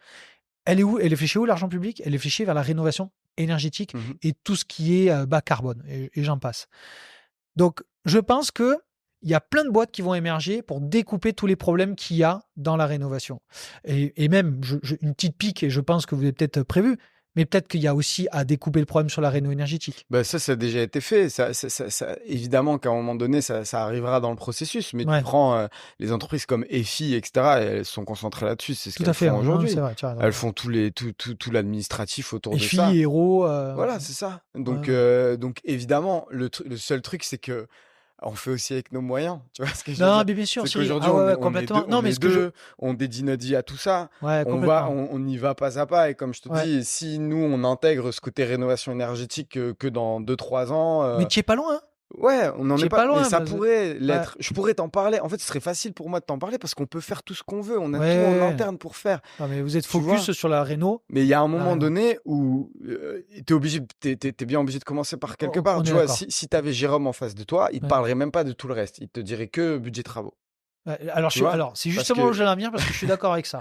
Elle est où? Elle est fléchée où, l'argent public? Elle est fléchée vers la rénovation énergétique Mmh. et tout ce qui est bas carbone, et j'en passe. Donc, je pense que il y a plein de boîtes qui vont émerger pour découper tous les problèmes qu'il y a dans la rénovation. Et même, une petite pique, et je pense que vous avez peut-être prévu, mais peut-être qu'il y a aussi à découper le problème sur la réno énergétique. Bah, ça a déjà été fait. Évidemment qu'à un moment donné, ça arrivera dans le processus, mais tu Ouais, prends, les entreprises comme EFI et cetera, elles sont concentrées là-dessus, c'est ce tout à qu'elles fait. font Ouais, non, c'est aujourd'hui. vrai, tu as raison. Elles font tout l'administratif autour Et de ça. filles, héros. Voilà, c'est ça. Ouais, Donc évidemment, le seul truc, c'est que on fait aussi avec nos moyens, tu vois ce que je veux non, dire? mais bien sûr, C'est si. qu'aujourd'hui, Ah ouais, ouais, complètement. Non, on mais est ce que je. 2, on dédie notre vie à tout ça. Ouais, complètement. On y va pas à pas et comme je te Ouais. dis, si nous, on intègre ce côté rénovation énergétique que dans 2 3 ans, Mais tu es pas loin, hein. ouais, on n'en Tu est es pas pas mais loin. ça Parce pourrait ouais, l'être. Je pourrais t'en parler. En fait, ce serait facile pour moi de t'en parler parce qu'on peut faire tout ce qu'on veut. On a tout en ouais. interne pour faire, Non, mais vous êtes tu vois? focus sur la réno. Mais il y a un La moment réno. donné où, tu bien obligé de commencer par quelque part. On est Tu vois? d'accord. Si tu avais Jérôme en face de toi, il te Ouais. parlerait même pas de tout le reste. Il te dirait que budget travaux, Ouais, alors, tu vois? c'est Parce justement où que j'allais en venir parce que je suis d'accord avec ça.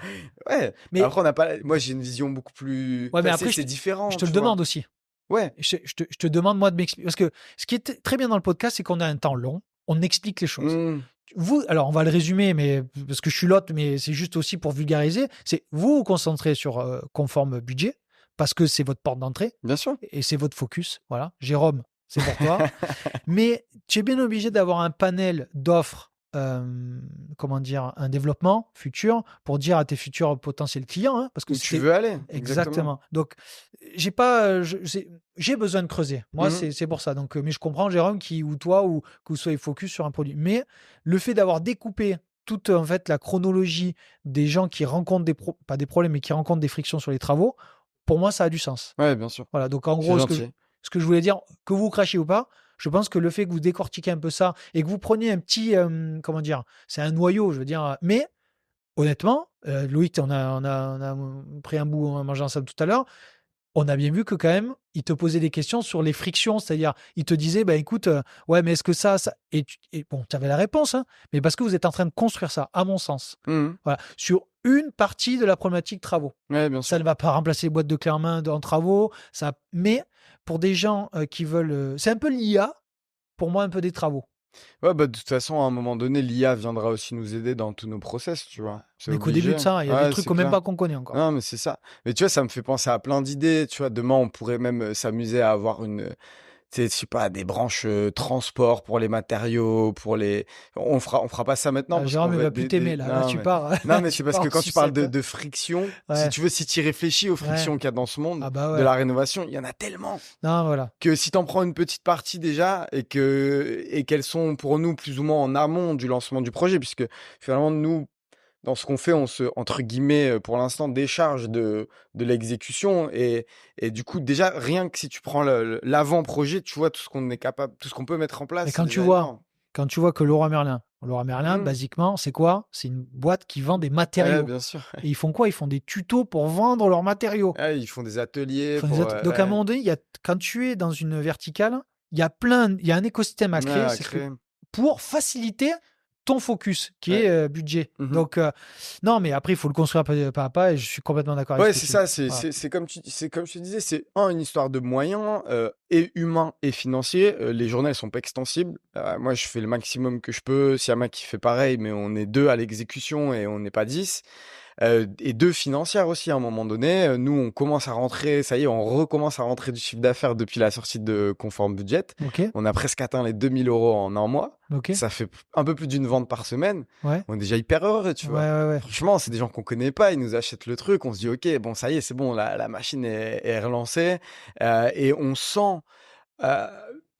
ouais, Mais, après on n'a pas moi j'ai une vision beaucoup plus ouais, mais tu sais, après, c'est je différent, te le tu vois? demande aussi. Ouais. Je te demande, moi, de m'expliquer. Parce que ce qui est très bien dans le podcast, c'est qu'on a un temps long. On explique les choses. Mmh. Vous, alors, on va le résumer, mais parce que je suis l'autre, mais c'est juste aussi pour vulgariser. C'est vous vous concentrez sur conforme budget parce que c'est votre porte d'entrée Bien sûr. et c'est votre focus. Voilà. Jérôme, c'est pour toi. Mais tu es bien obligé d'avoir un panel d'offres, comment dire, un développement futur pour dire à tes futurs potentiels clients, hein, parce que Où tu c'était veux aller, exactement. exactement. Donc, j'ai pas, j'ai besoin de creuser. Moi, Mmh. c'est pour ça. Donc, mais je comprends, Jérôme, ou toi, ou que vous soyez focus sur un produit. Mais le fait d'avoir découpé toute en fait la chronologie des gens qui rencontrent pas des problèmes, mais qui rencontrent des frictions sur les travaux, pour moi, ça a du sens. Ouais, bien sûr. Voilà, donc en C'est gros, gentil. ce que je voulais dire, que vous crachiez ou pas, je pense que le fait que vous décortiquez un peu ça et que vous preniez un petit, comment dire, c'est un noyau, je veux dire, mais honnêtement, Loïc, on a pris un bout, on a mangé ensemble tout à l'heure, on a bien vu que quand même, il te posait des questions sur les frictions, c'est-à-dire, il te disait, bah écoute, ouais, mais est-ce que ça, et bon, tu avais la réponse, hein, mais parce que vous êtes en train de construire ça, à mon sens, Mmh. voilà, sur une partie de la problématique travaux. Ouais, bien Ça sûr. ne va pas remplacer les boîtes de clés en main en travaux, mais pour des gens qui veulent. C'est un peu l'IA, pour moi, un peu des travaux. Ouais, bah, de toute façon, à un moment donné, l'IA viendra aussi nous aider dans tous nos process, tu vois? C'est Mais qu'au début obligé. de ça, il y a des Ouais, trucs c'est qu'on même clair. pas qu'on connaît encore. Non, mais c'est ça. Mais tu vois, ça me fait penser à plein d'idées, tu vois? Demain, on pourrait même, s'amuser à avoir tu sais, je sais pas, des branches, transport pour les matériaux, pour les on fera pas ça maintenant Ah, parce qu'on Jérôme, il va va plus t'aimer, là. Là, non, tu mais pars. non, mais c'est Tu parce pars que en quand tu parles sucette. de friction, si Ouais, tu veux, si tu y réfléchis aux ouais. frictions qu'il y a dans ce monde Ah bah de ouais. la rénovation, il y en a tellement Non, voilà. que si tu en prends une petite partie déjà et qu'elles sont pour nous plus ou moins en amont du lancement du projet puisque finalement nous dans ce qu'on fait, on se, entre guillemets, pour l'instant, décharge de l'exécution. Et du coup, déjà, rien que si tu prends l'avant-projet, tu vois tout ce qu'on est capable, tout ce qu'on peut mettre en place, Mais c'est déjà énorme. quand tu vois que Leroy Merlin, Mmh. basiquement, c'est quoi? C'est une boîte qui vend des Ouais, matériaux. bien sûr. Et ils font quoi? Ils font des tutos pour vendre leurs matériaux. Ouais, ils font des Ils ateliers font pour. donc, à un moment donné, quand tu es dans une verticale, il y a un écosystème à Ouais, créer. à C'est que créer. pour faciliter ton focus, qui Ouais. est budget. Mhm. Donc, non, mais après, il faut le construire pas à pas, et je suis complètement d'accord avec Ouais, ce que c'est tu ça, dis. Voilà. c'est comme je te disais, c'est une histoire de moyens et humains et financiers. Les journées, elles sont pas extensibles. Moi, je fais le maximum que je peux. S'il y a un mec qui fait pareil, mais on est deux à l'exécution et on n'est pas 10. et 2 financières aussi à un moment donné. Nous, on commence à rentrer, ça y est, on recommence à rentrer du chiffre d'affaires depuis la sortie de Conforme Budget. Ok, On a presque atteint les 2 000 € en un mois. ok, Ça fait un peu plus d'une vente par semaine. ouais, On est déjà hyper heureux, tu ouais, vois? ouais, ouais. Franchement, c'est des gens qu'on connaît pas, ils nous achètent le truc, on se dit: «OK, bon, ça y est, c'est bon, la machine est relancée», et on sent, heu,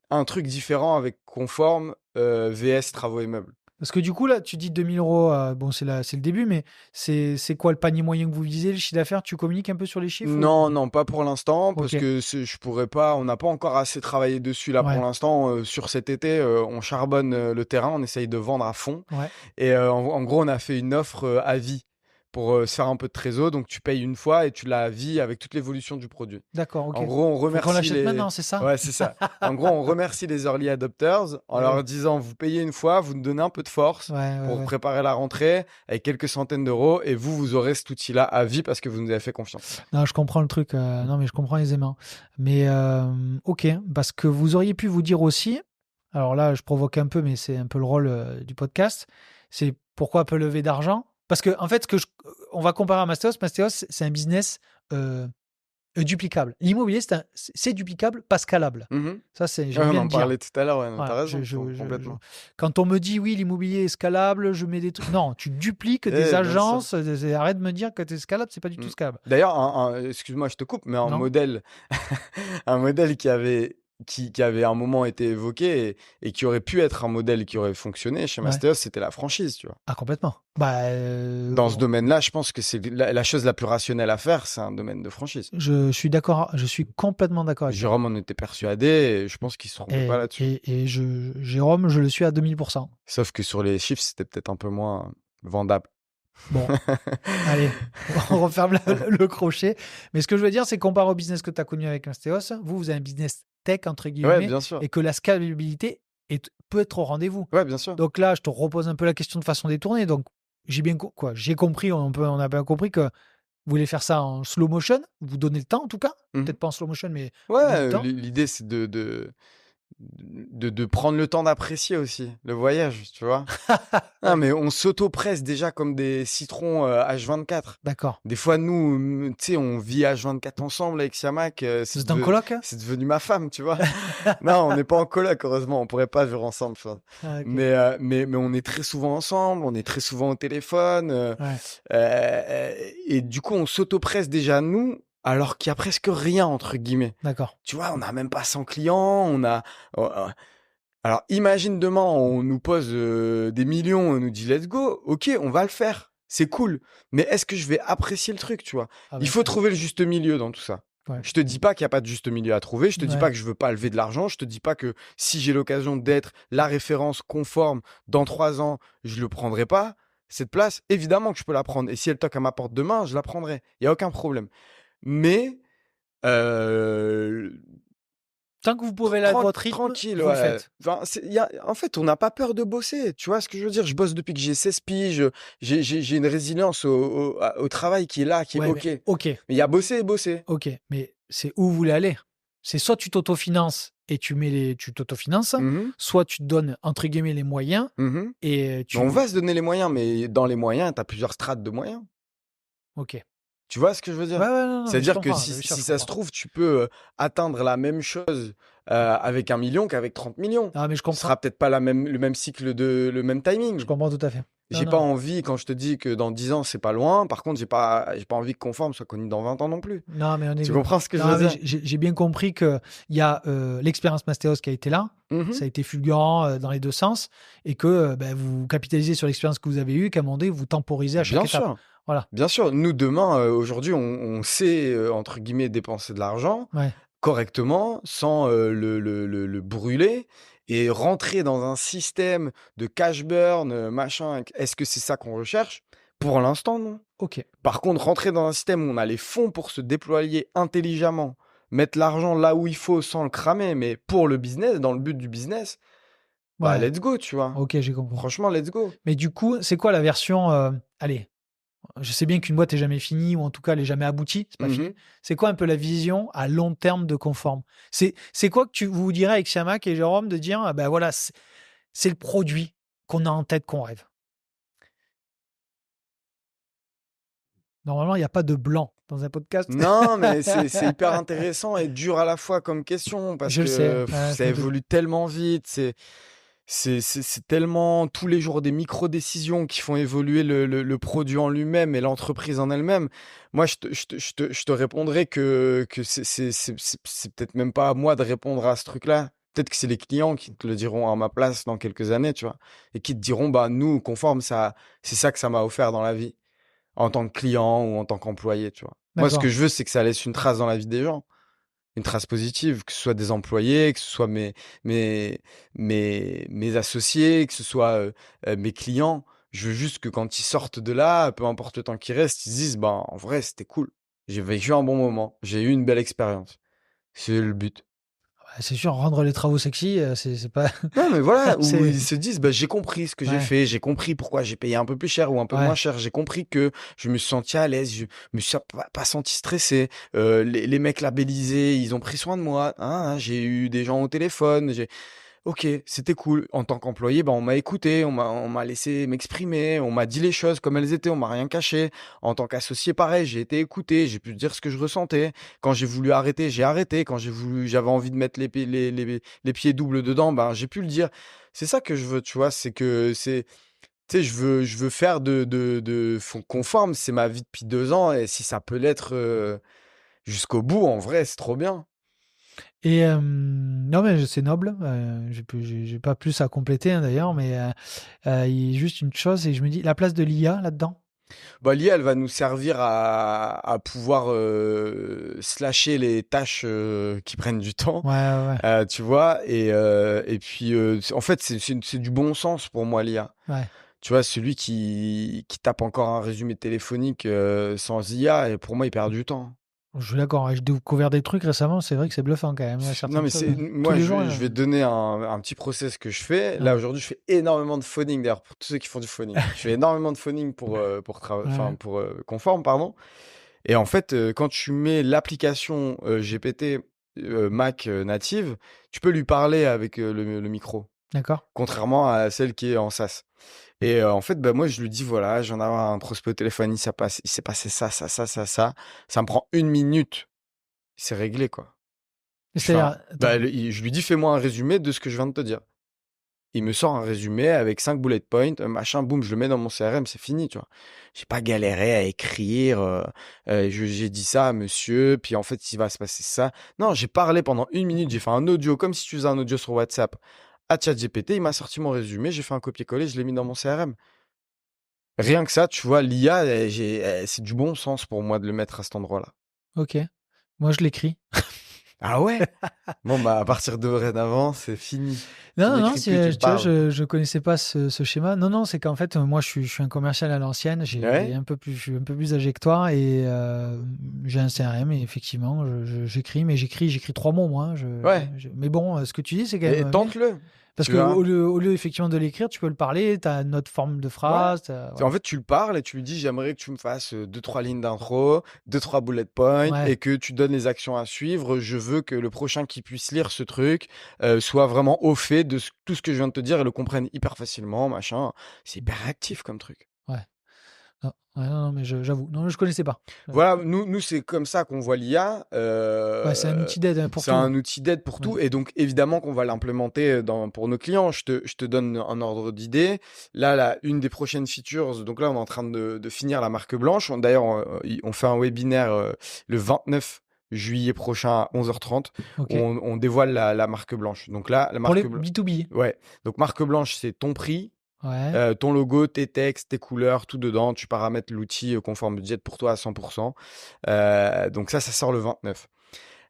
un truc différent avec Conforme, VS Travaux et Meubles. Parce que du coup, là, tu dis 2000 euros, bon, c'est le début, mais c'est quoi le panier moyen que vous visez, le chiffre d'affaires? Tu communiques un peu sur les chiffres ou... Non, non, pas pour l'instant, parce Ok, que je pourrais pas, on n'a pas encore assez travaillé dessus là pour ouais, l'instant. Sur cet été, on charbonne le terrain, on essaye de vendre à fond. ouais, Et en gros, on a fait une offre à vie pour se faire un peu de trésor. Donc, tu payes une fois et tu l'as à vie avec toute l'évolution du produit. d'accord, En ok. gros, on Faut qu'on remercie l'achète les. maintenant, c'est ça? Ouais, c'est ça. En gros, on remercie les early adopters en Eh leur oui. disant, vous payez une fois, vous nous donnez un peu de force Ouais, ouais, pour ouais. préparer la rentrée avec quelques centaines d'euros et vous aurez cet outil-là à vie parce que vous nous avez fait confiance. Non, je comprends le truc. Non, mais je comprends aisément. Mais ok, parce que vous auriez pu vous dire aussi, alors là, je provoque un peu, mais c'est un peu le rôle du podcast, c'est pourquoi peu lever d'argent? Parce que, en fait, on va comparer à Mastéos. Mastéos, c'est un business euh, duplicable. L'immobilier, c'est duplicable, pas scalable. Mhm. Ça, Ouais, j'aime on bien en le dire. parlait tout à l'heure, ouais, non, t'as Voilà, raison, complètement. quand on me dit oui, l'immobilier est scalable, je mets des trucs. Non, tu dupliques des Bien sûr. agences. Arrête de me dire que c'est scalable, c'est pas du tout Mm. scalable. D'ailleurs, excuse-moi, je te coupe, mais un Non? modèle, un modèle qui avait un moment été évoqué et qui aurait pu être un modèle qui aurait fonctionné chez Ouais. Mastéos, c'était la franchise, tu vois. Ah, complètement. Bah, Dans ce domaine-là, je pense que c'est la chose la plus rationnelle à faire, c'est un domaine de franchise. je suis d'accord, je suis complètement d'accord avec toi. Jérôme en était persuadé et je pense qu'il se trompait pas là-dessus. Jérôme, je le suis à 2000%. Sauf que sur les chiffres, c'était peut-être un peu moins vendable. Bon, allez, on referme le crochet. Mais ce que je veux dire, c'est comparé au business que tu as connu avec Mastéos, vous avez un business tech, entre Ouais, guillemets, bien sûr. et que la scalabilité peut être au rendez-vous. Ouais, bien sûr. Donc là, je te repose un peu la question de façon détournée. Donc, j'ai compris, on a bien compris que vous voulez faire ça en slow motion. Vous donnez le temps, en tout cas. Mhm. Peut-être pas en slow motion, mais vous donnez le Ouais, temps. l'idée, c'est de prendre le temps d'apprécier aussi le voyage, tu vois. Non, Ouais, mais on s'auto-presse déjà comme des citrons H24. d'accord. Des fois, nous, tu sais, on vit H24 ensemble avec Siamak. Vous êtes en coloc, hein? C'est devenu ma femme, tu vois. Non, on n'est pas en coloc, heureusement. On pourrait pas vivre ensemble, je pense. Ah, ok. Mais on est très souvent ensemble, on est très souvent au téléphone. Ouais, Et du coup, on s'auto-presse déjà nous, alors qu'il y a presque rien, entre guillemets. d'accord. Tu vois, on n'a même pas 100 clients, alors imagine demain, on nous pose des millions, on nous dit let's go, ok, on va le faire, c'est cool. Mais est-ce que je vais apprécier le truc, tu vois? Ah, Il bah, faut trouver le juste milieu dans tout ça. ouais. Je te dis pas qu'il n'y a pas de juste milieu à trouver, je te dis Ouais. pas que je veux pas lever de l'argent, je te dis pas que si j'ai l'occasion d'être la référence conforme dans 3 ans, je le prendrai pas. Cette place, évidemment que je peux la prendre. Et si elle toque à ma porte demain, je la prendrai. Il n'y a aucun problème. Mais euh, Tant que vous pouvez aller à votre rythme, tranquille, vous le ouais. faites. Enfin, en fait, on n'a pas peur de bosser. Tu vois ce que je veux dire? Je bosse depuis que j'ai 16 piges. J'ai une résilience au travail qui est là, qui est Ouais, OK. mais Mais ok, il y a bosser et bosser. ok. Mais c'est où vous voulez aller. C'est soit tu t'autofinances et tu t'autofinances, Mhm, soit tu te donnes, entre guillemets, les moyens mhm. et Mais on va se donner les moyens, mais dans les moyens, tu as plusieurs strates de moyens. Ok. Tu vois ce que je veux Ouais, dire? ouais, non, non, mais je C'est-à-dire que comprends. si, Bien sûr, si je ça se comprends. trouve, tu peux atteindre la même chose avec 1 million qu'avec 30 millions. Ah, mais je Ce comprends. sera peut-être pas le même cycle le même Je timing. comprends tout à fait. Non, J'ai pas non. envie, quand je te dis que dans 10 ans, c'est pas loin, par contre, j'ai pas envie que Conforme soit connu dans 20 ans non plus. Non, mais on est. Tu comprends ce que je Non, veux mais dire? j'ai bien compris qu'il y a l'expérience Mastéos qui a été là. Mhm. Ça a été fulgurant dans les deux sens et que ben, vous capitalisez sur l'expérience que vous avez eue, qu'à un moment donné, vous temporisez à chaque Bien étape. sûr. Voilà. Bien sûr. Nous, demain, aujourd'hui, on sait, entre guillemets, dépenser de l'argent Ouais. correctement, sans le brûler, et rentrer dans un système de cash burn, machin. Est-ce que c'est ça qu'on recherche? Pour l'instant, non. Ok. Par contre, rentrer dans un système où on a les fonds pour se déployer intelligemment, mettre l'argent là où il faut sans le cramer, mais pour le business, dans le but du business, bah Ouais. let's go, tu vois. Ok, j'ai compris. Franchement, let's go. Mais du coup, c'est quoi la version allez, je sais bien qu'une boîte est jamais finie, ou en tout cas, elle est jamais aboutie, c'est pas fini. Mhm. C'est quoi un peu la vision à long terme de Conforme? C'est quoi que vous direz avec Siamak et Jérôme de dire, ah ben voilà, c'est le produit qu'on a en tête, qu'on rêve. Normalement, il n'y a pas de blanc dans un podcast. Non, mais c'est hyper intéressant et dur à la fois comme question parce Je le sais, que ouais, je ça me doute. évolue tellement vite. C'est tellement tous les jours des micro-décisions qui font évoluer le produit en lui-même et l'entreprise en elle-même. Moi, je te répondrais que c'est peut-être même pas à moi de répondre à ce truc-là. Peut-être que c'est les clients qui te le diront à ma place dans quelques années, tu vois, et qui te diront, bah, nous, Conforme, ça, c'est ça que ça m'a offert dans la vie, en tant que client ou en tant qu'employé, tu vois. Moi, ce que D'accord. je veux, c'est que ça laisse une trace dans la vie des gens, une trace positive, que ce soit des employés, que ce soit mes associés, que ce soit mes clients. Je veux juste que quand ils sortent de là, peu importe le temps qui reste, ils se disent, bah, en vrai, c'était cool. J'ai vécu un bon moment. J'ai eu une belle expérience. C'est le but. Ouais, c'est sûr, rendre les travaux sexy, c'est pas. Non, mais voilà, où c'est. ils se disent, bah, j'ai compris ce que j'ai Ouais, fait, j'ai compris pourquoi j'ai payé un peu plus cher ou un peu moins ouais. cher, j'ai compris que je me suis senti à l'aise, je me suis pas senti stressé, les mecs labellisés, ils ont pris soin de moi, hein, j'ai eu des gens au téléphone, ok, c'était cool. En tant qu'employé, bah, on m'a écouté, on m'a laissé m'exprimer, on m'a dit les choses comme elles étaient, on m'a rien caché. En tant qu'associé, pareil, j'ai été écouté, j'ai pu dire ce que je ressentais. Quand j'ai voulu arrêter, j'ai arrêté. Quand j'avais envie de mettre les pieds doubles dedans, ben, j'ai pu le dire. C'est ça que je veux, tu vois, tu sais, je veux faire Conforme, c'est ma vie depuis 2 ans, et si ça peut l'être jusqu'au bout, en vrai, c'est trop bien. Et non, mais c'est noble. J'ai pas plus à compléter hein, d'ailleurs, mais il y a juste une chose, et je me dis la place de l'IA là-dedans. Bah, l'IA, elle va nous servir à pouvoir slasher les tâches qui prennent du temps, Ouais, ouais, tu vois. Et puis, en fait, c'est du bon sens pour moi, l'IA. ouais. Tu vois, celui qui tape encore un résumé téléphonique sans IA, et pour moi, il perd du temps. Je suis d'accord. J'ai découvert des trucs récemment. C'est vrai que c'est bluffant quand même. Il y a Non, certaines mais choses. Tous moi, les je jours. vais, je vais te donner un petit process que je fais. Là, Ouais, aujourd'hui, je fais énormément de phoning, d'ailleurs, pour tous ceux qui font du phoning. Je fais énormément de phoning ouais. pour Conforme, pardon. Et en fait, quand tu mets l'application GPT Mac native, tu peux lui parler avec le micro, D'accord. contrairement à celle qui est en SaaS. Et en fait, bah, moi, je lui dis, voilà, j'en ai un prospect au téléphone, il s'est passé ça, ça, ça, ça, ça. Ça me prend 1 minute. C'est réglé, quoi. C'est-à-dire, attends. Je lui dis, fais-moi un résumé de ce que je viens de te dire. Il me sort un résumé avec 5 bullet points, machin, boum, je le mets dans mon CRM, c'est fini, tu vois. J'ai pas galéré à écrire, j'ai dit ça à monsieur, puis en fait, il va se passer ça. Non, j'ai parlé pendant 1 minute, j'ai fait un audio, comme si tu faisais un audio sur WhatsApp à ChatGPT, il m'a sorti mon résumé, j'ai fait un copier-coller, je l'ai mis dans mon CRM. Rien que ça, tu vois, l'IA, c'est du bon sens pour moi de le mettre à cet endroit-là. Ok. Moi, je l'écris. Ah ouais? Bon, bah, à partir de dorénavant, c'est fini. Tu Non, non, non, n'écris plus, tu tu vois, parles. je connaissais pas ce schéma. Non, non, c'est qu'en fait, moi, je suis un commercial à l'ancienne. Ouais? Je suis un peu plus âgé que toi et j'ai un CRM et effectivement, j'écris, mais j'écris 3 mots, moi. Ouais. Mais bon, ce que tu dis, c'est quand Et même bien. tente-le. Parce Tu que verras. au lieu effectivement de l'écrire, tu peux le parler, tu as notre forme de Ouais. phrase. En Voilà. fait, tu le parles et tu lui dis, j'aimerais que tu me fasses 2, 3 lignes d'intro, 2, 3 bullet points, Ouais, et que tu donnes les actions à suivre. Je veux que le prochain qui puisse lire ce truc soit vraiment au fait de tout ce que je viens de te dire et le comprenne hyper facilement, machin. C'est hyper réactif comme truc. ouais. Non, ouais, non, non, mais j'avoue. Non, je connaissais pas. Voilà, nous c'est comme ça qu'on voit l'IA. Ouais, c'est un outil d'aide hein, pour C'est tout. un outil d'aide pour Ouais. tout. Et donc, évidemment qu'on va l'implémenter pour nos clients. Je te donne un ordre d'idée. Là, une des prochaines features, donc là, on est en train de finir la marque blanche. D'ailleurs, on fait un webinaire le 29 juillet prochain à 11h30 où Ok. on dévoile la marque blanche. Donc là, la Pour les marque blanche. B2B. Ouais. Donc, marque blanche, c'est ton prix. Ouais. Ton logo, tes textes, tes couleurs, tout dedans. Tu paramètres l'outil Conforme Budget pour toi à 100%. Donc ça sort le 29.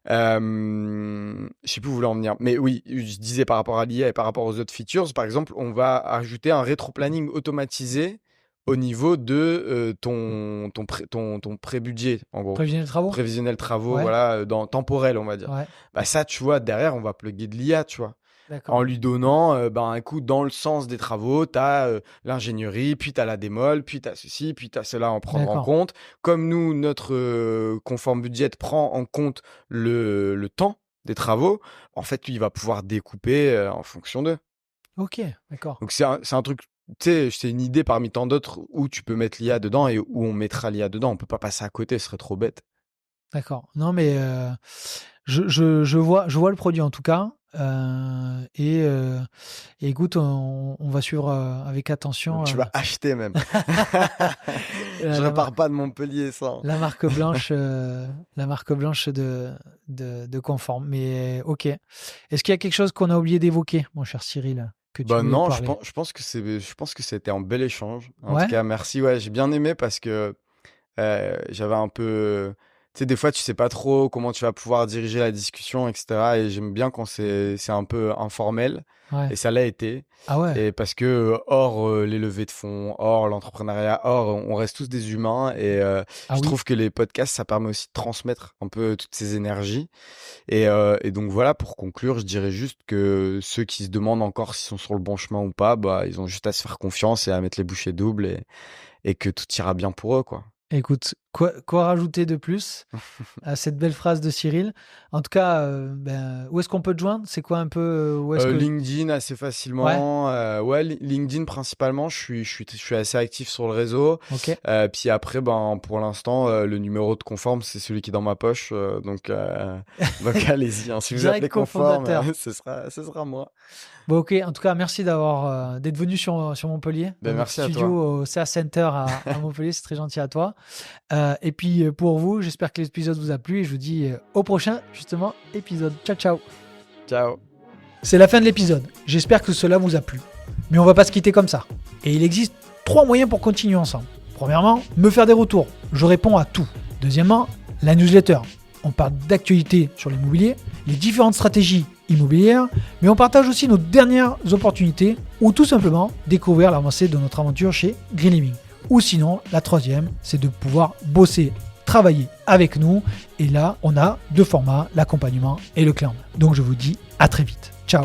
Je sais plus où vous voulez en venir. Mais oui, je disais par rapport à l'IA et par rapport aux autres features, par exemple, on va ajouter un rétro-planning automatisé au niveau de ton pré-budget, en gros. Prévisionnel de travaux. Prévisionnel travaux, Ouais. voilà, dans temporel, on va dire. Ouais. Bah ça, tu vois, derrière, on va plugger de l'IA, tu vois, en D'accord. lui donnant, ben, un coup, dans le sens des travaux, tu as l'ingénierie, puis tu as la démol, puis tu as ceci, puis tu as cela à en prendre en D'accord. compte. Comme nous, notre Conforme Budget prend en compte le temps des travaux, en fait, lui, il va pouvoir découper en fonction d'eux. Ok. D'accord. Donc, c'est un truc tu sais, c'est une idée parmi tant d'autres où tu peux mettre l'IA dedans et où on mettra l'IA dedans. On peut pas passer à côté, ce serait trop bête. D'accord. Non, mais je vois le produit en tout cas. Et écoute, on va suivre avec attention Tu vas acheter même. Je la, repars pas de Montpellier sans. la marque blanche, de Conforme. Mais ok. Est-ce qu'il y a quelque chose qu'on a oublié d'évoquer, mon cher Cyril, que tu Bah voulais non, parler? je pense que c'était un bel échange. En Ouais. tout cas, merci. Ouais, j'ai bien aimé parce que j'avais un peu, tu sais, des fois, tu sais pas trop comment tu vas pouvoir diriger la discussion, etc. Et j'aime bien quand c'est un peu informel. Ouais. Et ça l'a été. Ah ouais. Et parce que hors les levées de fonds, hors l'entrepreneuriat, hors, on reste tous des humains. Et Ah je oui. trouve que les podcasts, ça permet aussi de transmettre un peu toutes ces énergies. Et donc voilà, pour conclure, je dirais juste que ceux qui se demandent encore s'ils sont sur le bon chemin ou pas, bah, ils ont juste à se faire confiance et à mettre les bouchées doubles et que tout ira bien pour eux, quoi. Écoute, quoi rajouter de plus à cette belle phrase de Cyril? En tout cas, où est-ce qu'on peut te joindre? C'est quoi un peu, où est-ce que... LinkedIn assez Ouais, facilement. Ouais, LinkedIn principalement. Je suis assez actif sur le réseau. ok. Puis après, ben, pour l'instant, le numéro de Conforme, c'est celui qui est dans ma poche. Donc allez-y, hein. Si vous Direct appelez Conforme, cofondateur. ce sera moi. Bon, ok. En tout cas, merci d'être venu sur Montpellier, dans Ben, notre merci à studio toi. au CA Center à Montpellier. C'est très gentil à toi. Et puis, pour vous, j'espère que l'épisode vous a plu et je vous dis au prochain, justement, épisode. Ciao, ciao. Ciao. C'est la fin de l'épisode. J'espère que cela vous a plu. Mais on va pas se quitter comme ça. Et il existe 3 moyens pour continuer ensemble. Premièrement, me faire des retours. Je réponds à tout. Deuxièmement, la newsletter. On parle d'actualité sur l'immobilier, les différentes stratégies immobilières, mais on partage aussi nos dernières opportunités ou tout simplement découvrir l'avancée de notre aventure chez Green Living. Ou sinon, la troisième, c'est de pouvoir bosser, travailler avec nous. Et là, on a 2 formats, l'accompagnement et le clan. Donc je vous dis à très vite. Ciao.